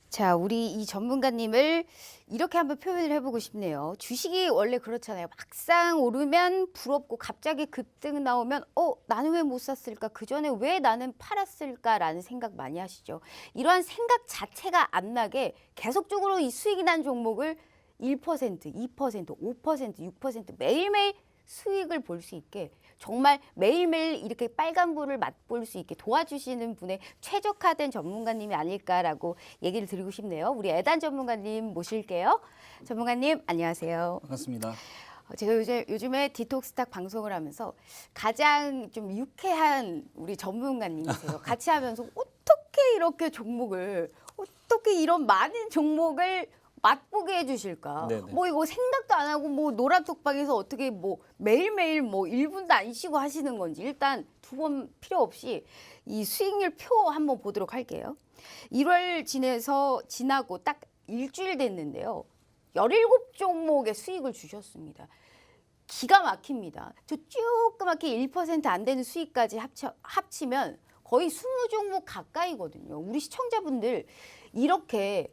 Speaker 1: 자, 우리 이 전문가님을 이렇게 한번 표현을 해보고 싶네요. 주식이 원래 그렇잖아요. 막상 오르면 부럽고 갑자기 급등 나오면 나는 왜 못 샀을까? 그전에 왜 나는 팔았을까라는 생각 많이 하시죠. 이러한 생각 자체가 안 나게 계속적으로 이 수익이 난 종목을 1%, 2%, 5%, 6% 매일매일 수익을 볼 수 있게 정말 매일매일 이렇게 빨간불을 맛볼 수 있게 도와주시는 분의 최적화된 전문가님이 아닐까라고 얘기를 드리고 싶네요. 우리 애단 전문가님 모실게요. 전문가님 안녕하세요.
Speaker 3: 반갑습니다.
Speaker 1: 제가 요즘에 디톡스탁 방송을 하면서 가장 좀 유쾌한 우리 전문가님이세요. 같이 하면서 어떻게 이렇게 종목을 어떻게 이런 많은 종목을 맛보게 해주실까?
Speaker 3: 네네.
Speaker 1: 뭐 이거 생각도 안 하고 뭐 노란톡방에서 어떻게 뭐 매일매일 뭐 1분도 안 쉬고 하시는 건지 일단 두 번 필요 없이 이 수익률 표 한번 보도록 할게요. 1월 지나고 딱 일주일 됐는데요. 17종목의 수익을 주셨습니다. 기가 막힙니다. 저 조그맣게 1% 안 되는 수익까지 합치면 거의 20종목 가까이거든요. 우리 시청자분들 이렇게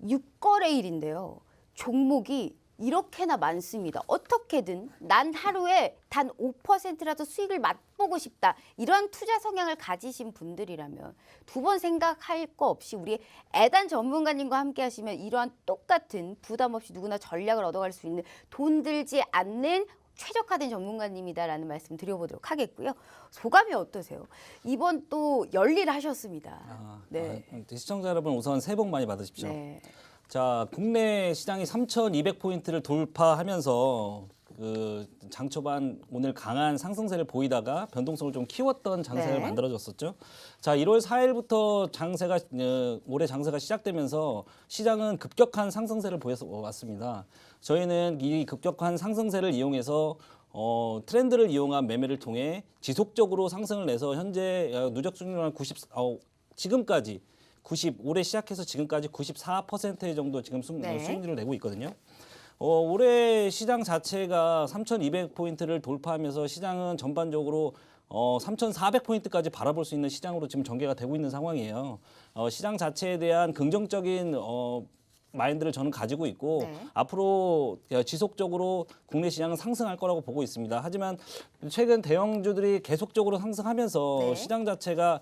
Speaker 1: 6거래일인데요. 종목이 이렇게나 많습니다. 어떻게든 난 하루에 단 5%라도 수익을 맛보고 싶다. 이런 투자 성향을 가지신 분들이라면 두 번 생각할 거 없이 우리 애단 전문가님과 함께 하시면 이러한 똑같은 부담 없이 누구나 전략을 얻어갈 수 있는 돈 들지 않는 최적화된 전문가님이다라는 말씀 드려보도록 하겠고요. 소감이 어떠세요? 이번 또 열일하셨습니다. 네.
Speaker 3: 시청자 여러분 우선 새해 복 많이 받으십시오.
Speaker 1: 네.
Speaker 3: 자, 국내 시장이 3,200포인트를 돌파하면서 장 초반 오늘 강한 상승세를 보이다가 변동성을 좀 키웠던 장세를
Speaker 1: 네.
Speaker 3: 만들어졌었죠. 자, 1월 4일부터 올해 장세가 시작되면서 시장은 급격한 상승세를 보여왔습니다. 저희는 이 급격한 상승세를 이용해서 트렌드를 이용한 매매를 통해 지속적으로 상승을 내서 현재 누적 수익률 지금까지 올해 시작해서 지금까지 94% 정도 지금
Speaker 1: 네.
Speaker 3: 수익률을 내고 있거든요. 올해 시장 자체가 3,200포인트를 돌파하면서 시장은 전반적으로 3,400포인트까지 바라볼 수 있는 시장으로 지금 전개가 되고 있는 상황이에요. 시장 자체에 대한 긍정적인 마인드를 저는 가지고 있고
Speaker 1: 네.
Speaker 3: 앞으로 지속적으로 국내 시장은 상승할 거라고 보고 있습니다. 하지만 최근 대형주들이 계속적으로 상승하면서
Speaker 1: 네.
Speaker 3: 시장 자체가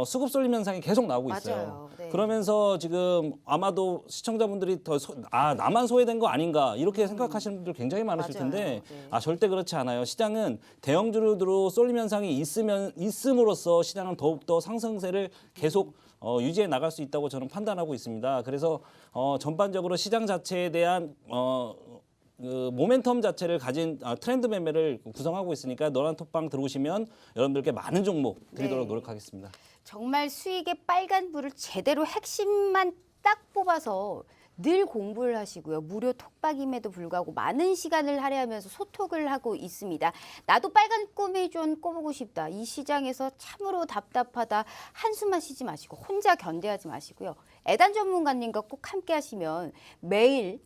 Speaker 3: 수급 쏠림 현상이 계속 나오고 있어요.
Speaker 1: 맞아요. 네.
Speaker 3: 그러면서 지금 아마도 시청자분들이 나만 소외된 거 아닌가 이렇게 생각하시는 분들 굉장히 많으실
Speaker 1: 맞아요.
Speaker 3: 텐데
Speaker 1: 네.
Speaker 3: 절대 그렇지 않아요. 시장은 대형주로 쏠림 현상이 있음으로써 시장은 더욱더 상승세를 계속 유지해 나갈 수 있다고 저는 판단하고 있습니다. 그래서 전반적으로 시장 자체에 대한 그 모멘텀 자체를 가진 트렌드 매매를 구성하고 있으니까 노란톡방 들어오시면 여러분들께 많은 종목 드리도록
Speaker 1: 네.
Speaker 3: 노력하겠습니다.
Speaker 1: 정말 수익의 빨간불을 제대로 핵심만 딱 뽑아서 늘 공부를 하시고요. 무료 톡방임에도 불구하고 많은 시간을 할애하면서 소통을 하고 있습니다. 나도 빨간 꿈이 좀 꿔보고 싶다. 이 시장에서 참으로 답답하다. 한숨만 쉬지 마시고 혼자 견뎌하지 마시고요. 애단 전문가님과 꼭 함께 하시면 매일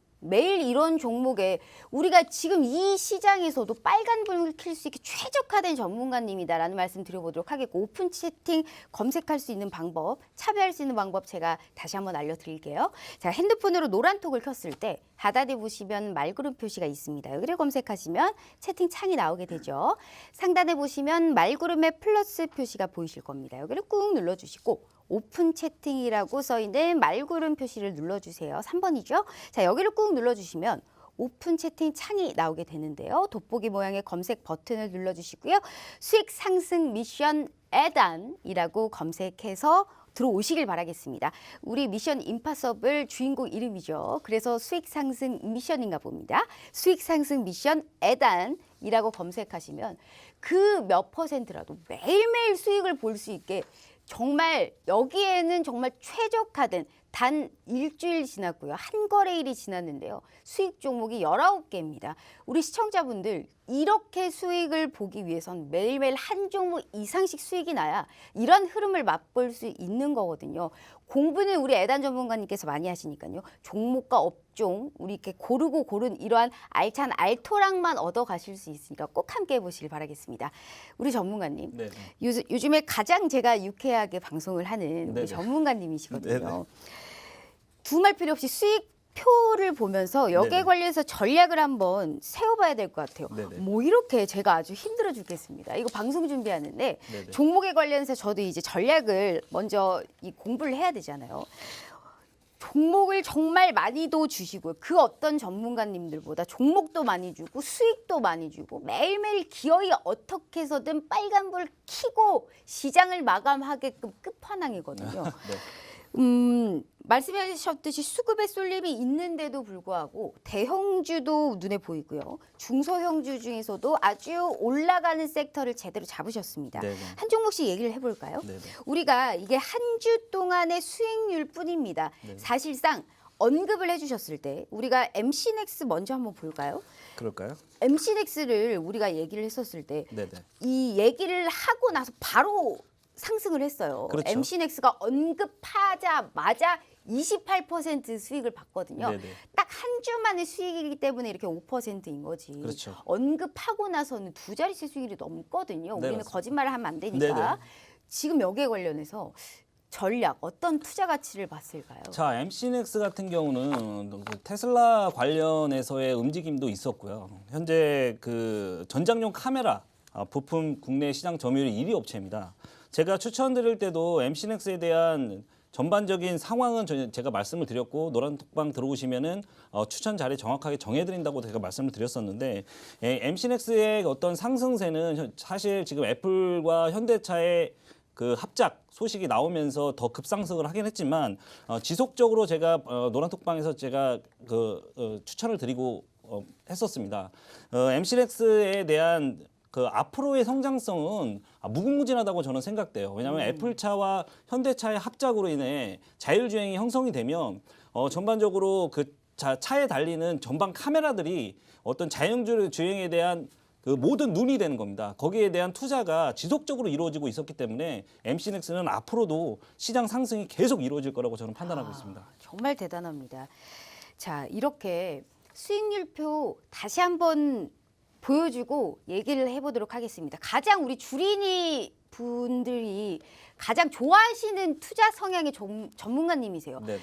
Speaker 1: 이런 종목에 우리가 지금 이 시장에서도 빨간불을 켤 수 있게 최적화된 전문가님이다라는 말씀 드려보도록 하겠고 오픈 채팅 검색할 수 있는 방법, 참여할 수 있는 방법 제가 다시 한번 알려드릴게요. 자, 핸드폰으로 노란톡을 켰을 때 하단에 보시면 말그룹 표시가 있습니다. 여기를 검색하시면 채팅창이 나오게 되죠. 상단에 보시면 말그룹의 플러스 표시가 보이실 겁니다. 여기를 꾹 눌러주시고 오픈 채팅이라고 써있는 말구름 표시를 눌러주세요. 3번이죠. 자, 여기를 꾹 눌러주시면 오픈 채팅 창이 나오게 되는데요. 돋보기 모양의 검색 버튼을 눌러주시고요. 수익 상승 미션 애단이라고 검색해서 들어오시길 바라겠습니다. 우리 미션 임파서블 주인공 이름이죠. 그래서 수익 상승 미션인가 봅니다. 수익 상승 미션 애단이라고 검색하시면 그 몇 퍼센트라도 매일매일 수익을 볼 수 있게 정말 여기에는 정말 최적화된 단 일주일 지났고요. 한 거래일이 지났는데요. 수익 종목이 19개입니다. 우리 시청자분들 이렇게 수익을 보기 위해선 매일매일 한 종목 이상씩 수익이 나야 이런 흐름을 맛볼 수 있는 거거든요. 공부는 우리 애단 전문가님께서 많이 하시니까요. 종목과 업종 우리 이렇게 고르고 고른 이러한 알찬 알토랑만 얻어 가실 수 있으니까 꼭 함께 해보시길 바라겠습니다. 우리 전문가님,
Speaker 3: 네.
Speaker 1: 요즘에 가장 제가 유쾌하게 방송을 하는 우리
Speaker 3: 네네.
Speaker 1: 전문가님이시거든요.
Speaker 3: 네네.
Speaker 1: 두말 필요 없이 수익표를 보면서 여기에
Speaker 3: 네네.
Speaker 1: 관련해서 전략을 한번 세워봐야 될 것 같아요.
Speaker 3: 네네.
Speaker 1: 뭐 이렇게 제가 아주 힘들어 죽겠습니다. 이거 방송 준비하는데
Speaker 3: 네네.
Speaker 1: 종목에 관련해서 저도 이제 전략을 먼저 이 공부를 해야 되잖아요. 종목을 정말 많이도 주시고요. 그 어떤 전문가님들보다 종목도 많이 주고 수익도 많이 주고 매일매일 기어이 어떻게 해서든 빨간불 켜고 시장을 마감하게끔 끝판왕이거든요.
Speaker 3: 네.
Speaker 1: 말씀하셨듯이 수급의 쏠림이 있는데도 불구하고 대형주도 눈에 보이고요. 중소형주 중에서도 아주 올라가는 섹터를 제대로 잡으셨습니다.
Speaker 3: 네네.
Speaker 1: 한 종목씩 얘기를 해볼까요?
Speaker 3: 네네.
Speaker 1: 우리가 이게 한 주 동안의 수익률 뿐입니다.
Speaker 3: 네네.
Speaker 1: 사실상 언급을 해주셨을 때 우리가 MC넥스 먼저 한번 볼까요?
Speaker 3: 그럴까요?
Speaker 1: MC넥스를 우리가 얘기를 했었을 때
Speaker 3: 네네.
Speaker 1: 이 얘기를 하고 나서 바로 상승을 했어요.
Speaker 3: 그렇죠.
Speaker 1: MC넥스가 언급하자마자 28% 수익을 봤거든요.
Speaker 3: 네네.
Speaker 1: 딱 한 주 만의 수익이기 때문에 이렇게 5%인 거지.
Speaker 3: 그렇죠.
Speaker 1: 언급하고 나서는 두 자릿수 수익이 넘거든요.
Speaker 3: 네,
Speaker 1: 우리는
Speaker 3: 맞습니다.
Speaker 1: 거짓말을 하면 안 되니까.
Speaker 3: 네네.
Speaker 1: 지금 여기에 관련해서 전략, 어떤 투자 가치를 봤을까요?
Speaker 3: 자, MC넥스 같은 경우는 그 테슬라 관련해서의 움직임도 있었고요. 현재 그 전장용 카메라 부품 국내 시장 점유율 1위 업체입니다. 제가 추천드릴 때도 MC넥스에 대한 전반적인 상황은 제가 말씀을 드렸고 노란톡방 들어오시면은 추천 자리 정확하게 정해드린다고 제가 말씀을 드렸었는데 MC넥스의 어떤 상승세는 사실 지금 애플과 현대차의 그 합작 소식이 나오면서 더 급상승을 하긴 했지만 지속적으로 제가 노란톡방에서 제가 추천을 드리고 했었습니다. MC넥스에 대한 그 앞으로의 성장성은 무궁무진하다고 저는 생각돼요. 왜냐하면 애플차와 현대차의 합작으로 인해 자율주행이 형성이 되면 전반적으로 그 차에 달리는 전방 카메라들이 어떤 자율주행에 대한 그 모든 눈이 되는 겁니다. 거기에 대한 투자가 지속적으로 이루어지고 있었기 때문에 MC넥스는 앞으로도 시장 상승이 계속 이루어질 거라고 저는 판단하고 있습니다.
Speaker 1: 정말 대단합니다. 자, 이렇게 수익률표 다시 한번 보여주고 얘기를 해보도록 하겠습니다. 가장 우리 주린이 분들이 가장 좋아하시는 투자 성향의 전문가님이세요.
Speaker 3: 네네.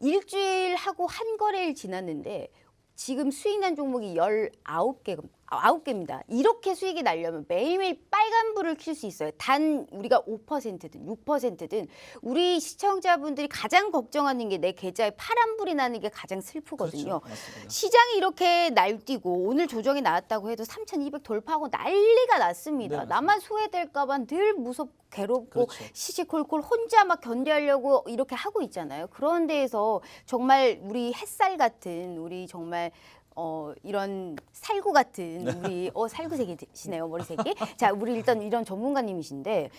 Speaker 1: 일주일 하고 한 거래일 지났는데 지금 수익난 종목이 19개, 9개입니다. 이렇게 수익이 나려면 매일매일 빨간불을 켤 수 있어요. 단 우리가 5%든 6%든 우리 시청자분들이 가장 걱정하는 게 내 계좌에 파란불이 나는 게 가장 슬프거든요.
Speaker 3: 그렇죠. 맞습니다.
Speaker 1: 시장이 이렇게 날뛰고 오늘 조정이 나왔다고 해도 3,200 돌파하고 난리가 났습니다.
Speaker 3: 네, 맞습니다.
Speaker 1: 나만 소외될까 봐 늘 무섭고 괴롭고
Speaker 3: 그렇죠.
Speaker 1: 시시콜콜 혼자 막 견뎌하려고 이렇게 하고 있잖아요. 그런 데에서 정말 우리 햇살 같은 우리 정말 이런 살구 같은 우리 살구색이시네요, 머리색이. 자, 우리 일단 이런 전문가님이신데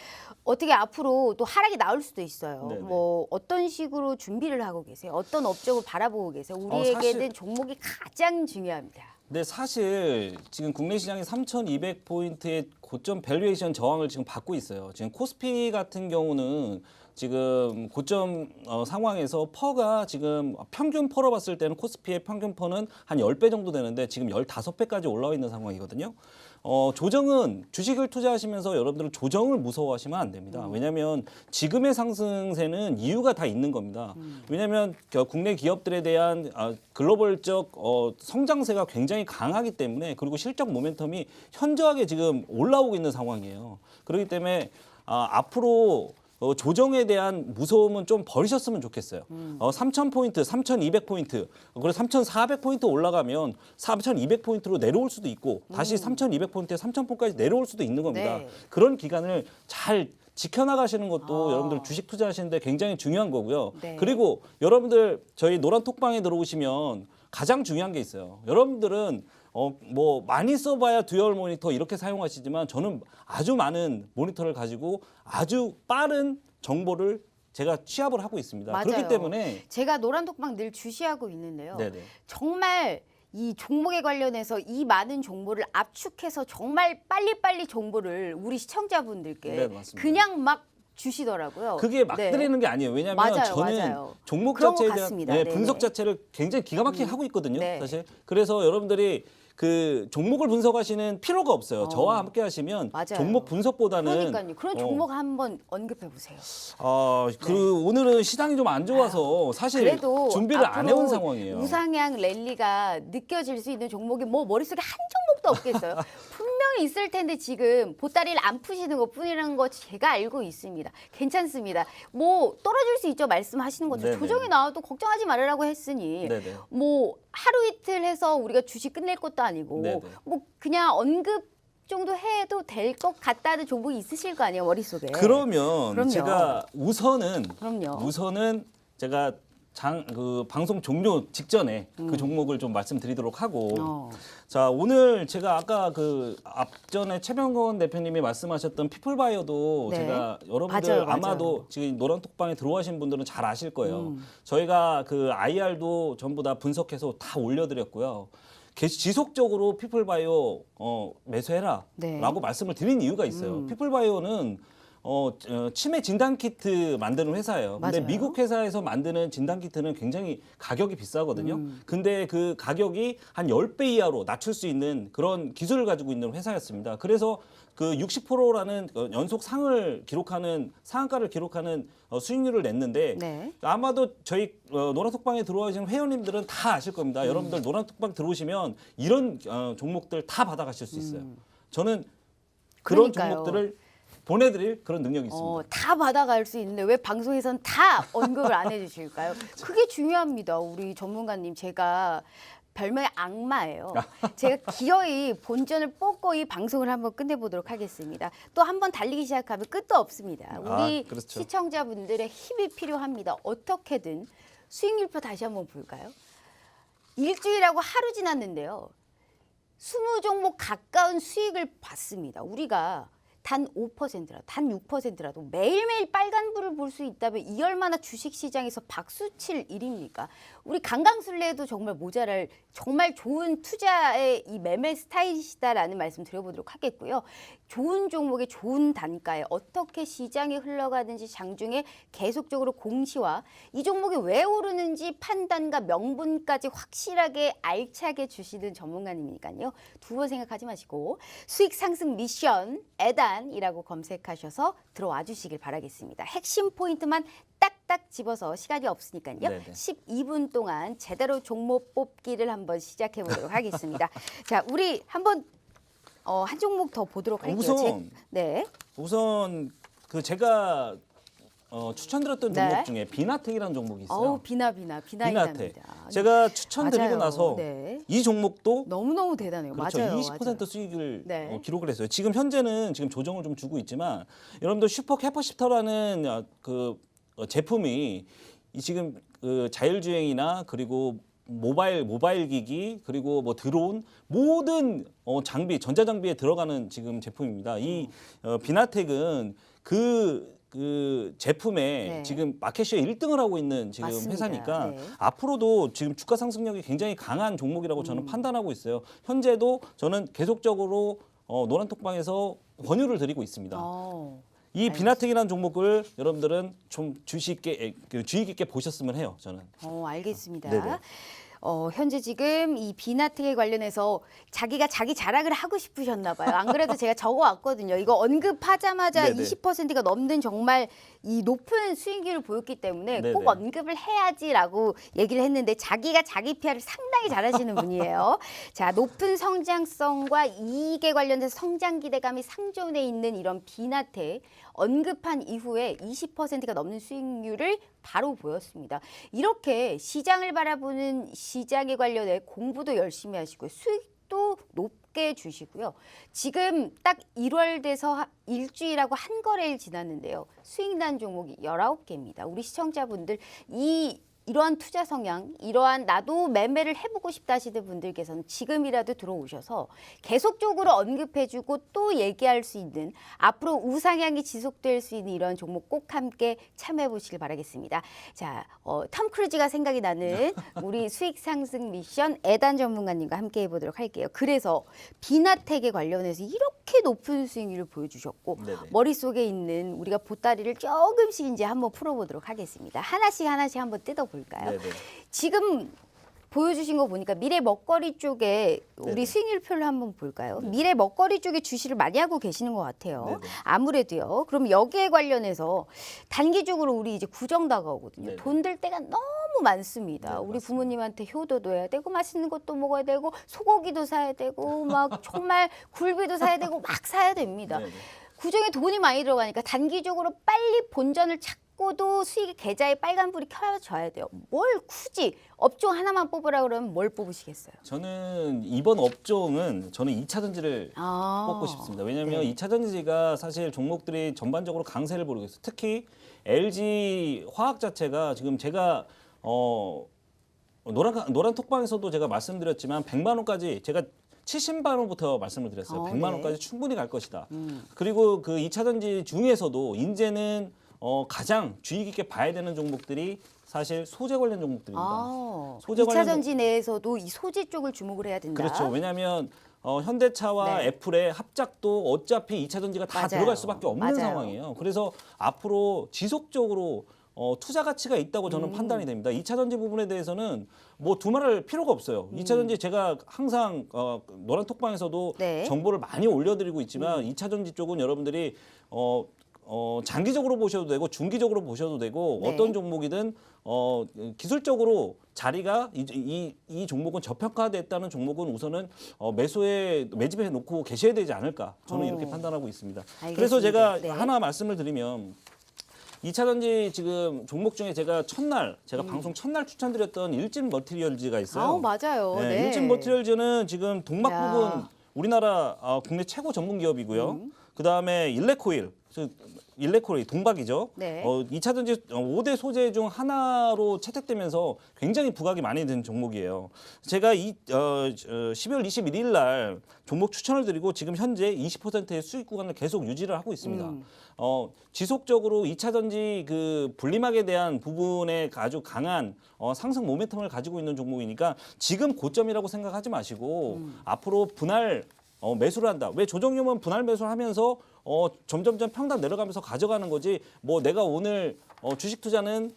Speaker 1: 어떻게 앞으로 또 하락이 나올 수도 있어요.
Speaker 3: 네네.
Speaker 1: 뭐 어떤 식으로 준비를 하고 계세요? 어떤 업적을 바라보고 계세요? 우리에게는
Speaker 3: 사실-
Speaker 1: 종목이 가장 중요합니다.
Speaker 3: 근데 사실 지금 국내 시장이 3,200포인트의 고점 밸류에이션 저항을 지금 받고 있어요. 지금 코스피 같은 경우는 지금 고점 상황에서 퍼가 지금 평균 퍼로 봤을 때는 코스피의 평균 퍼는 한 10배 정도 되는데 지금 15배까지 올라와 있는 상황이거든요. 조정은 주식을 투자하시면서 여러분들은 조정을 무서워하시면 안 됩니다. 왜냐하면 지금의 상승세는 이유가 다 있는 겁니다. 왜냐하면 국내 기업들에 대한 글로벌적 성장세가 굉장히 강하기 때문에 그리고 실적 모멘텀이 현저하게 지금 올라오고 있는 상황이에요. 그렇기 때문에 앞으로 조정에 대한 무서움은 좀 버리셨으면 좋겠어요. 3,000포인트, 3,200포인트, 그리고 3,400포인트 올라가면 3,200포인트로 내려올 수도 있고 다시 3,200포인트에 3,000포인트까지 내려올 수도 있는 겁니다.
Speaker 1: 네.
Speaker 3: 그런 기간을 잘 지켜나가시는 것도
Speaker 1: 아.
Speaker 3: 여러분들 주식 투자하시는데 굉장히 중요한 거고요.
Speaker 1: 네.
Speaker 3: 그리고 여러분들 저희 노란 톡방에 들어오시면 가장 중요한 게 있어요. 여러분들은 뭐 많이 써봐야 듀얼 모니터 이렇게 사용하시지만 저는 아주 많은 모니터를 가지고 아주 빠른 정보를 제가 취합을 하고 있습니다.
Speaker 1: 맞아요.
Speaker 3: 그렇기 때문에
Speaker 1: 제가 노란톡방 늘 주시하고 있는데요.
Speaker 3: 네네.
Speaker 1: 정말 이 종목에 관련해서 이 많은 정보를 압축해서 정말 빨리빨리 정보를 우리 시청자분들께
Speaker 3: 네, 맞습니다.
Speaker 1: 그냥 막 주시더라고요.
Speaker 3: 그게 막
Speaker 1: 네.
Speaker 3: 드리는 게 아니에요. 왜냐하면
Speaker 1: 맞아요,
Speaker 3: 저는
Speaker 1: 맞아요.
Speaker 3: 종목
Speaker 1: 그런 것
Speaker 3: 자체에 대한
Speaker 1: 같습니다.
Speaker 3: 네,
Speaker 1: 네네.
Speaker 3: 분석 자체를 굉장히 기가 막히게 하고 있거든요.
Speaker 1: 네.
Speaker 3: 사실. 그래서 여러분들이 그 종목을 분석하시는 필요가 없어요. 저와 함께 하시면
Speaker 1: 맞아요.
Speaker 3: 종목 분석보다는
Speaker 1: 그러니까요. 그런 종목 한번 언급해 보세요.
Speaker 3: 오늘은 시장이 좀 안 좋아서 사실
Speaker 1: 그래도
Speaker 3: 준비를 안
Speaker 1: 앞으로
Speaker 3: 해온 상황이에요.
Speaker 1: 우상향 랠리가 느껴질 수 있는 종목이 뭐 머릿속에 한 종목도 없겠어요. 분명히 있을 텐데 지금 보따리를 안 푸시는 것뿐이라는 거 제가 알고 있습니다. 괜찮습니다. 뭐 떨어질 수 있죠. 말씀하시는 것처럼
Speaker 3: 네네.
Speaker 1: 조정이 나와도 걱정하지 말으라고 했으니
Speaker 3: 네네.
Speaker 1: 뭐 하루 이틀 해서 우리가 주식 끝낼 것도 아니고
Speaker 3: 네네.
Speaker 1: 뭐 그냥 언급 정도 해도 될 것 같다는 종목이 있으실 거 아니에요, 머릿속에.
Speaker 3: 그러면
Speaker 1: 그럼요.
Speaker 3: 제가 우선은 제가 그 방송 종료 직전에 그 종목을 좀 말씀드리도록 하고 자 오늘 제가 아까 그 앞전에 최병건 대표님이 말씀하셨던 피플바이어도
Speaker 1: 네.
Speaker 3: 제가 여러분들
Speaker 1: 맞아요,
Speaker 3: 아마도
Speaker 1: 맞아요.
Speaker 3: 지금 노란톡방에 들어가신 분들은 잘 아실 거예요. 저희가 그 IR도 전부 다 분석해서 다 올려드렸고요. 지속적으로 피플바이오 매수해라라고
Speaker 1: 네.
Speaker 3: 말씀을 드린 이유가 있어요. 피플바이오는 치매 진단 키트 만드는 회사예요. 근데
Speaker 1: 맞아요.
Speaker 3: 미국 회사에서 만드는 진단 키트는 굉장히 가격이 비싸거든요. 근데 그 가격이 한 10배 이하로 낮출 수 있는 그런 기술을 가지고 있는 회사였습니다. 그래서 그 60%라는 연속 상한가를 기록하는 수익률을 냈는데
Speaker 1: 네.
Speaker 3: 아마도 저희 노란톡방에 들어오신 회원님들은 다 아실 겁니다. 여러분들 노란톡방 들어오시면 이런 종목들 다 받아가실 수 있어요. 저는 그런
Speaker 1: 그러니까요.
Speaker 3: 종목들을 보내드릴 그런 능력이 있습니다.
Speaker 1: 다 받아갈 수 있는데 왜 방송에선 다 언급을 안 해주실까요? 그게 중요합니다. 우리 전문가님, 제가 별명이 악마예요. 제가 기어이 본전을 뽑고 이 방송을 한번 끝내보도록 하겠습니다. 또 한번 달리기 시작하면 끝도 없습니다. 우리
Speaker 3: 그렇죠.
Speaker 1: 시청자분들의 힘이 필요합니다. 어떻게든 수익률표 다시 한번 볼까요? 일주일하고 하루 지났는데요. 20종목 가까운 수익을 봤습니다. 우리가 단 5%라도, 단 6%라도 매일매일 빨간불을 볼 수 있다면 이 얼마나 주식시장에서 박수칠 일입니까? 우리 강강술래도 정말 모자랄 정말 좋은 투자의 이 매매 스타일이시다라는 말씀 드려보도록 하겠고요. 좋은 종목에 좋은 단가에 어떻게 시장이 흘러가는지 장중에 계속적으로 공시와 이 종목이 왜 오르는지 판단과 명분까지 확실하게 알차게 주시는 전문가님이니까요. 두 번 생각하지 마시고 수익 상승 미션 에단이라고 검색하셔서 들어와 주시길 바라겠습니다. 핵심 포인트만 딱딱 집어서 시간이 없으니까요.
Speaker 3: 네네.
Speaker 1: 12분 동안 제대로 종목 뽑기를 한번 시작해 보도록 하겠습니다. 자, 우리 한번 한 종목 더 보도록 할게요. 네.
Speaker 3: 우선 그 제가 추천드렸던
Speaker 1: 네.
Speaker 3: 종목 중에 비나텍이라는 종목이 있어요.
Speaker 1: 어우, 비나이납니다.
Speaker 3: 제가 추천드리고
Speaker 1: 맞아요.
Speaker 3: 나서
Speaker 1: 네.
Speaker 3: 이 종목도
Speaker 1: 너무너무 대단해요.
Speaker 3: 그렇죠.
Speaker 1: 맞아요.
Speaker 3: 20%
Speaker 1: 맞아요.
Speaker 3: 수익을
Speaker 1: 네.
Speaker 3: 기록을 했어요. 지금 현재는 지금 조정을 좀 주고 있지만 여러분들 슈퍼 캐퍼시터라는 제품이 지금 그 자율주행이나 그리고 모바일 기기 그리고 뭐 드론 모든 장비 전자장비에 들어가는 지금 제품입니다. 이 비나텍은 그 제품에
Speaker 1: 네.
Speaker 3: 지금 마켓시어 1등을 하고 있는 지금
Speaker 1: 맞습니다.
Speaker 3: 회사니까
Speaker 1: 네.
Speaker 3: 앞으로도 지금 주가 상승력이 굉장히 강한 종목이라고 저는 판단하고 있어요. 현재도 저는 계속적으로 노란톡방에서 권유를 드리고 있습니다. 이 비나텍이라는 종목을 여러분들은 좀 주의 깊게 보셨으면 해요. 저는.
Speaker 1: 알겠습니다.
Speaker 3: 네네.
Speaker 1: 현재 지금 이 비나텍에 관련해서 자기가 자기 자랑을 하고 싶으셨나 봐요. 안 그래도 제가 적어왔거든요. 이거 언급하자마자
Speaker 3: 네네.
Speaker 1: 20%가 넘는 정말 이 높은 수익률을 보였기 때문에
Speaker 3: 네네.
Speaker 1: 꼭 언급을 해야지라고 얘기를 했는데 자기가 자기 PR을 상당히 잘하시는 분이에요. 자, 높은 성장성과 이익에 관련해서 성장 기대감이 상존해 있는 이런 비나텍 언급한 이후에 20%가 넘는 수익률을 바로 보였습니다. 이렇게 시장을 바라보는 시장에 관련해 공부도 열심히 하시고요. 수익도 높게 주시고요. 지금 딱 1월 돼서 일주일하고 한 거래일 지났는데요. 수익 난 종목이 19개입니다. 우리 시청자분들 이러한 투자 성향, 이러한 나도 매매를 해보고 싶다 하시는 분들께서는 지금이라도 들어오셔서 계속적으로 언급해주고 또 얘기할 수 있는 앞으로 우상향이 지속될 수 있는 이런 종목 꼭 함께 참여해 보시길 바라겠습니다. 자, 톰 크루즈가 생각이 나는 우리 수익 상승 미션 애단 전문가님과 함께 해보도록 할게요. 그래서 비나텍에 관련해서 이렇게 높은 수익률을 보여주셨고
Speaker 3: 네네.
Speaker 1: 머릿속에 있는 우리가 보따리를 조금씩 이제 한번 풀어보도록 하겠습니다. 하나씩 한번 뜯어볼까요?
Speaker 3: 네네.
Speaker 1: 지금 보여주신 거 보니까 미래 먹거리 쪽에 우리
Speaker 3: 네네.
Speaker 1: 수익률표를 한번 볼까요? 미래 먹거리 쪽에 주시를 많이 하고 계시는 것 같아요.
Speaker 3: 네네.
Speaker 1: 아무래도요. 그럼 여기에 관련해서 단기적으로 우리 이제 구정 다가오거든요.
Speaker 3: 네네.
Speaker 1: 돈 들 때가 너무 많습니다.
Speaker 3: 네,
Speaker 1: 우리
Speaker 3: 맞습니다.
Speaker 1: 부모님한테 효도도 해야 되고 맛있는 것도 먹어야 되고 소고기도 사야 되고 막 정말 굴비도 사야 되고 막 사야 됩니다.
Speaker 3: 네네.
Speaker 1: 구정에 돈이 많이 들어가니까 단기적으로 빨리 본전을 찾고도 수익의 계좌에 빨간불이 켜져야 돼요. 뭘 굳이 업종 하나만 뽑으라 그러면 뭘 뽑으시겠어요?
Speaker 3: 저는 이번 업종은 저는 2차 전지를 뽑고 싶습니다. 왜냐하면
Speaker 1: 네.
Speaker 3: 2차 전지가 사실 종목들이 전반적으로 강세를 보이고 있어요. 특히 LG 화학 자체가 지금 제가 노란 톡방에서도 제가 말씀드렸지만 100만 원까지 제가 70만 원부터 말씀을 드렸어요. 100만
Speaker 1: 네.
Speaker 3: 원까지 충분히 갈 것이다. 그리고 그 2차 전지 중에서도 이제는 가장 주의 깊게 봐야 되는 종목들이 사실 소재 관련 종목들입니다. 소재
Speaker 1: 2차
Speaker 3: 관련
Speaker 1: 전지 내에서도 이 소재 쪽을 주목을 해야 된다.
Speaker 3: 그렇죠. 왜냐하면 현대차와
Speaker 1: 네.
Speaker 3: 애플의 합작도 어차피 2차 전지가 다
Speaker 1: 맞아요.
Speaker 3: 들어갈 수밖에 없는
Speaker 1: 맞아요.
Speaker 3: 상황이에요. 그래서 앞으로 지속적으로 투자 가치가 있다고 저는 판단이 됩니다. 2차 전지 부분에 대해서는 뭐 두말할 필요가 없어요. 2차 전지 제가 항상 노란 톡방에서도
Speaker 1: 네.
Speaker 3: 정보를 많이 올려드리고 있지만 2차 전지 쪽은 여러분들이 장기적으로 보셔도 되고 중기적으로 보셔도 되고
Speaker 1: 네.
Speaker 3: 어떤 종목이든 기술적으로 자리가 이 종목은 저평가됐다는 종목은 우선은 매집해 놓고 계셔야 되지 않을까 저는 이렇게 판단하고 있습니다. 그래서
Speaker 1: 알겠습니다.
Speaker 3: 제가
Speaker 1: 네.
Speaker 3: 하나 말씀을 드리면 2차 전지 지금 종목 중에 제가 방송 첫날 추천드렸던 일진 머티리얼즈가 있어요.
Speaker 1: 맞아요.
Speaker 3: 네,
Speaker 1: 네.
Speaker 3: 일진 머티리얼즈는 지금 동막
Speaker 1: 야.
Speaker 3: 부분 우리나라 국내 최고 전문 기업이고요. 그다음에 일레코리 동박이죠.
Speaker 1: 네.
Speaker 3: 2차 전지 5대 소재 중 하나로 채택되면서 굉장히 부각이 많이 된 종목이에요. 제가 12월 21일 날 종목 추천을 드리고 지금 현재 20%의 수익 구간을 계속 유지를 하고 있습니다. 지속적으로 2차 전지 그 분리막에 대한 부분에 아주 강한 상승 모멘텀을 가지고 있는 종목이니까 지금 고점이라고 생각하지 마시고 앞으로 분할 매수를 한다. 왜 조정유만 분할 매수를 하면서 점점점 평단 내려가면서 가져가는 거지. 뭐 내가 오늘 주식 투자는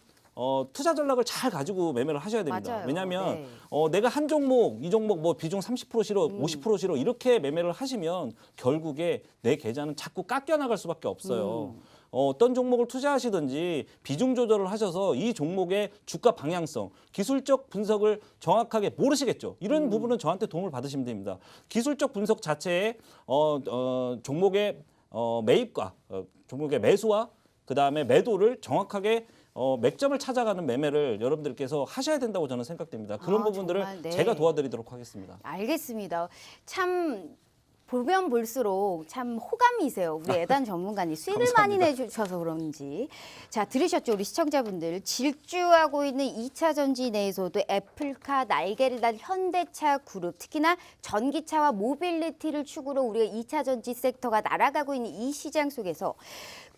Speaker 3: 투자 전략을 잘 가지고 매매를 하셔야 됩니다.
Speaker 1: 맞아요.
Speaker 3: 왜냐하면
Speaker 1: 네.
Speaker 3: 내가 한 종목, 이 종목 뭐 비중 30% 실어, 50% 실어 이렇게 매매를 하시면 결국에 내 계좌는 자꾸 깎여 나갈 수밖에 없어요. 어떤 종목을 투자하시든지 비중 조절을 하셔서 이 종목의 주가 방향성, 기술적 분석을 정확하게 모르시겠죠. 이런 부분은 저한테 도움을 받으시면 됩니다. 기술적 분석 자체에 종목의 매입과 종목의 매수와 그다음에 매도를 정확하게 맥점을 찾아가는 매매를 여러분들께서 하셔야 된다고 저는 생각됩니다. 그런
Speaker 1: 아,
Speaker 3: 부분들을
Speaker 1: 정말, 네.
Speaker 3: 제가 도와드리도록 하겠습니다.
Speaker 1: 알겠습니다. 참 보면 볼수록 참 호감이세요. 우리 애단 전문가님 수익을 많이 내주셔서 그런지. 자, 들으셨죠? 우리 시청자분들. 질주하고 있는 2차 전지 내에서도 애플카, 날개를 단 현대차 그룹, 특히나 전기차와 모빌리티를 축으로 우리가 2차 전지 섹터가 날아가고 있는 이 시장 속에서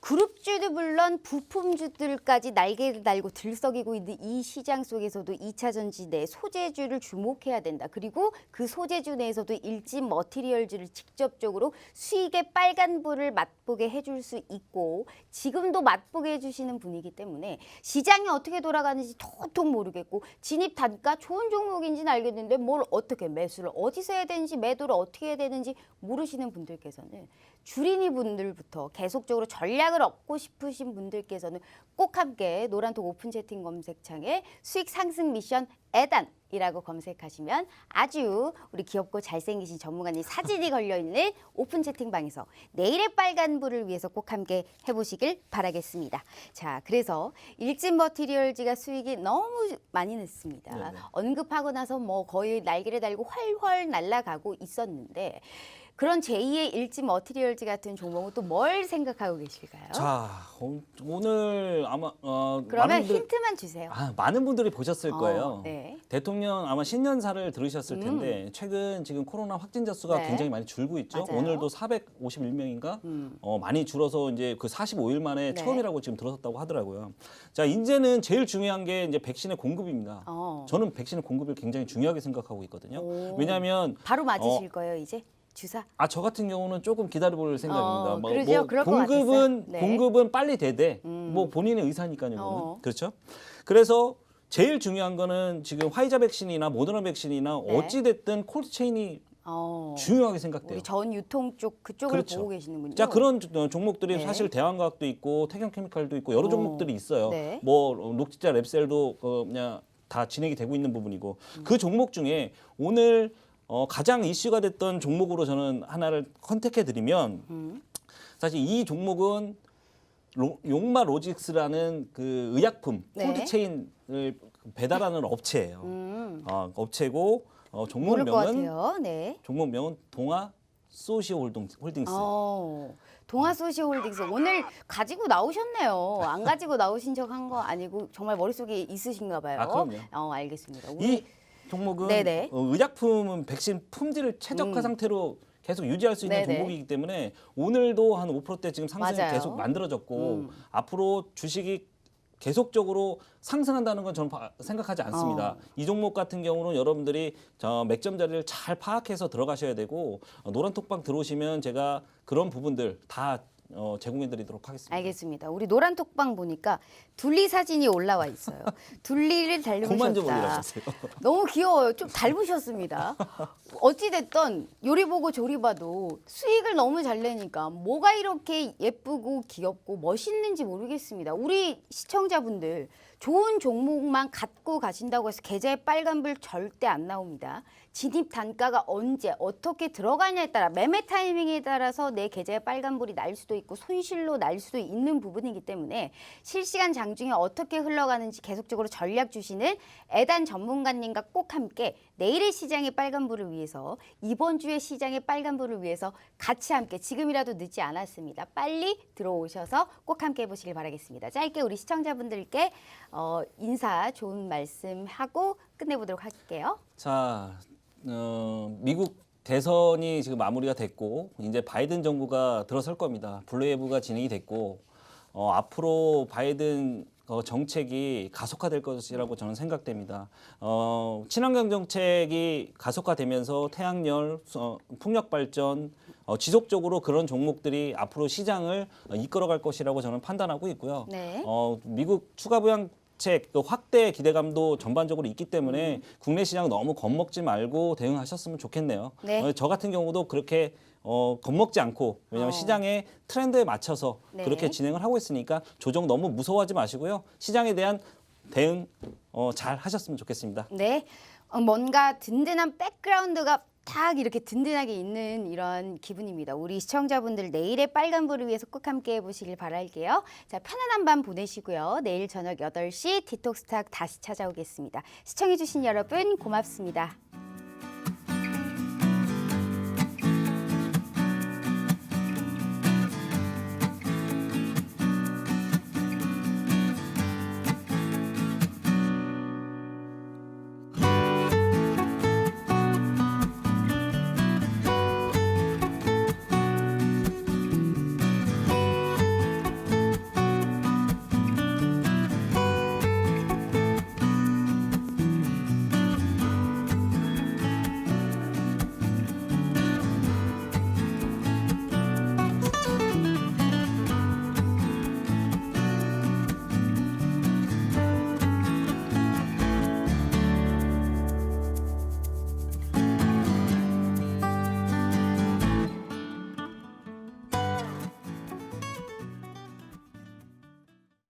Speaker 1: 그룹주도 물론 부품주들까지 날개를 달고 들썩이고 있는 이 시장 속에서도 2차 전지 내 소재주를 주목해야 된다. 그리고 그 소재주 내에서도 일진 머티리얼즈를 직접적으로 수익의 빨간불을 맛보게 해줄 수 있고 지금도 맛보게 해주시는 분이기 때문에 시장이 어떻게 돌아가는지 도통 모르겠고 진입 단가 좋은 종목인지는 알겠는데 뭘 어떻게 매수를 어디서 해야 되는지 매도를 어떻게 해야 되는지 모르시는 분들께서는 주린이 분들부터 계속적으로 전략을 얻고 싶으신 분들께서는 꼭 함께 노란톡 오픈 채팅 검색창에 수익 상승 미션 애단이라고 검색하시면 아주 우리 귀엽고 잘생기신 전문가님 사진이 걸려있는 오픈 채팅방에서 내일의 빨간불을 위해서 꼭 함께 해보시길 바라겠습니다. 자, 그래서 일진 머티리얼즈가 수익이 너무 많이 냈습니다.
Speaker 3: 네네.
Speaker 1: 언급하고 나서 뭐 거의 날개를 달고 훨훨 날아가고 있었는데 그런 제2의 일진 머티리얼즈 같은 종목은 또 뭘 생각하고 계실까요?
Speaker 3: 자, 오늘 아마
Speaker 1: 그러면
Speaker 3: 많은 분들-
Speaker 1: 힌트만 주세요.
Speaker 3: 많은 분들이 보셨을 거예요.
Speaker 1: 네.
Speaker 3: 대통령 아마 신년사를 들으셨을 텐데 최근 지금 코로나 확진자 수가
Speaker 1: 네.
Speaker 3: 굉장히 많이 줄고 있죠.
Speaker 1: 맞아요.
Speaker 3: 오늘도 451명인가 많이 줄어서 이제 그 45일 만에
Speaker 1: 네.
Speaker 3: 처음이라고 지금 들었다고 하더라고요. 자, 이제는 제일 중요한 게 이제 백신의 공급입니다. 저는 백신의 공급을 굉장히 중요하게 생각하고 있거든요.
Speaker 1: 오.
Speaker 3: 왜냐하면
Speaker 1: 바로 맞으실 거예요, 이제? 주사?
Speaker 3: 저 같은 경우는 조금 기다려볼 생각입니다.
Speaker 1: 그러죠. 그럴 것 같았어요. 네.
Speaker 3: 공급은 빨리 되되 뭐 본인의 의사니까요. 그거는. 그렇죠. 그래서 제일 중요한 거는 지금 화이자 백신이나 모더나 백신이나
Speaker 1: 네.
Speaker 3: 어찌 됐든 콜드체인이 중요하게 생각돼요.
Speaker 1: 우리 전 유통 쪽 그쪽을
Speaker 3: 그렇죠.
Speaker 1: 보고 계시는군요.
Speaker 3: 자, 그런 종목들이
Speaker 1: 네.
Speaker 3: 사실 대왕과학도 있고 태경케미칼도 있고 여러 종목들이 있어요.
Speaker 1: 네.
Speaker 3: 뭐 녹지자 랩셀도 그냥 다 진행이 되고 있는 부분이고 그 종목 중에 오늘 가장 이슈가 됐던 종목으로 저는 하나를 컨택해 드리면 사실 이 종목은 용마 로직스라는 그 의약품
Speaker 1: 네.
Speaker 3: 콜드체인을 배달하는 업체예요. 업체고
Speaker 1: 모를 것
Speaker 3: 종목명은
Speaker 1: 같아요. 네.
Speaker 3: 동아 소시오 홀딩스.
Speaker 1: 동아소시홀딩스 오늘 가지고 나오셨네요. 안 가지고 나오신 적 한 거 아니고 정말 머릿속에 있으신가 봐요.
Speaker 3: 그럼요.
Speaker 1: 알겠습니다.
Speaker 3: 이 종목은
Speaker 1: 네네.
Speaker 3: 의약품은 백신 품질을 최적화 상태로 계속 유지할 수 있는
Speaker 1: 네네.
Speaker 3: 종목이기 때문에 오늘도 한 5%대 지금 상승이
Speaker 1: 맞아요.
Speaker 3: 계속 만들어졌고 앞으로 주식이 계속적으로 상승한다는 건 저는 생각하지 않습니다. 이 종목 같은 경우는 여러분들이 맥점 자리를 잘 파악해서 들어가셔야 되고 노란톡방 들어오시면 제가 그런 부분들 다 제공해드리도록 하겠습니다.
Speaker 1: 알겠습니다. 우리 노란 톡방 보니까 둘리 사진이 올라와 있어요. 둘리를
Speaker 3: 그만 좀
Speaker 1: 닮으셨다.
Speaker 3: 올려주세요.
Speaker 1: 너무 귀여워요. 좀 닮으셨습니다. 어찌됐든 요리 보고 조리 봐도 수익을 너무 잘 내니까 뭐가 이렇게 예쁘고 귀엽고 멋있는지 모르겠습니다. 우리 시청자분들 좋은 종목만 갖고 가신다고 해서 계좌에 빨간불 절대 안 나옵니다. 진입 단가가 언제 어떻게 들어가냐에 따라 매매 타이밍에 따라서 내 계좌에 빨간불이 날 수도 있고 손실로 날 수도 있는 부분이기 때문에 실시간 장중에 어떻게 흘러가는지 계속적으로 전략 주시는 애단 전문가님과 꼭 함께 내일의 시장의 빨간불을 위해서 이번 주의 시장의 빨간불을 위해서 같이 함께 지금이라도 늦지 않았습니다. 빨리 들어오셔서 꼭 함께 해보시길 바라겠습니다. 짧게 우리 시청자분들께 인사 좋은 말씀하고 끝내보도록 할게요.
Speaker 3: 자, 미국 대선이 지금 마무리가 됐고 이제 바이든 정부가 들어설 겁니다. 블루웨이브가 진행이 됐고 앞으로 바이든 정책이 가속화될 것이라고 저는 생각됩니다. 친환경 정책이 가속화되면서 태양열, 풍력 발전, 지속적으로 그런 종목들이 앞으로 시장을 이끌어갈 것이라고 저는 판단하고 있고요.
Speaker 1: 네.
Speaker 3: 미국 추가 부양 대책, 또 확대 기대감도 전반적으로 있기 때문에 국내 시장 너무 겁먹지 말고 대응하셨으면 좋겠네요.
Speaker 1: 네.
Speaker 3: 저 같은 경우도 그렇게 겁먹지 않고 왜냐하면 시장의 트렌드에 맞춰서
Speaker 1: 네.
Speaker 3: 그렇게 진행을 하고 있으니까 조정 너무 무서워하지 마시고요. 시장에 대한 대응 잘 하셨으면 좋겠습니다.
Speaker 1: 네, 뭔가 든든한 백그라운드가 딱 이렇게 든든하게 있는 이런 기분입니다. 우리 시청자분들 내일의 빨간불을 위해서 꼭 함께 해보시길 바랄게요. 자, 편안한 밤 보내시고요. 내일 저녁 8시 디톡스탁 다시 찾아오겠습니다. 시청해주신 여러분 고맙습니다.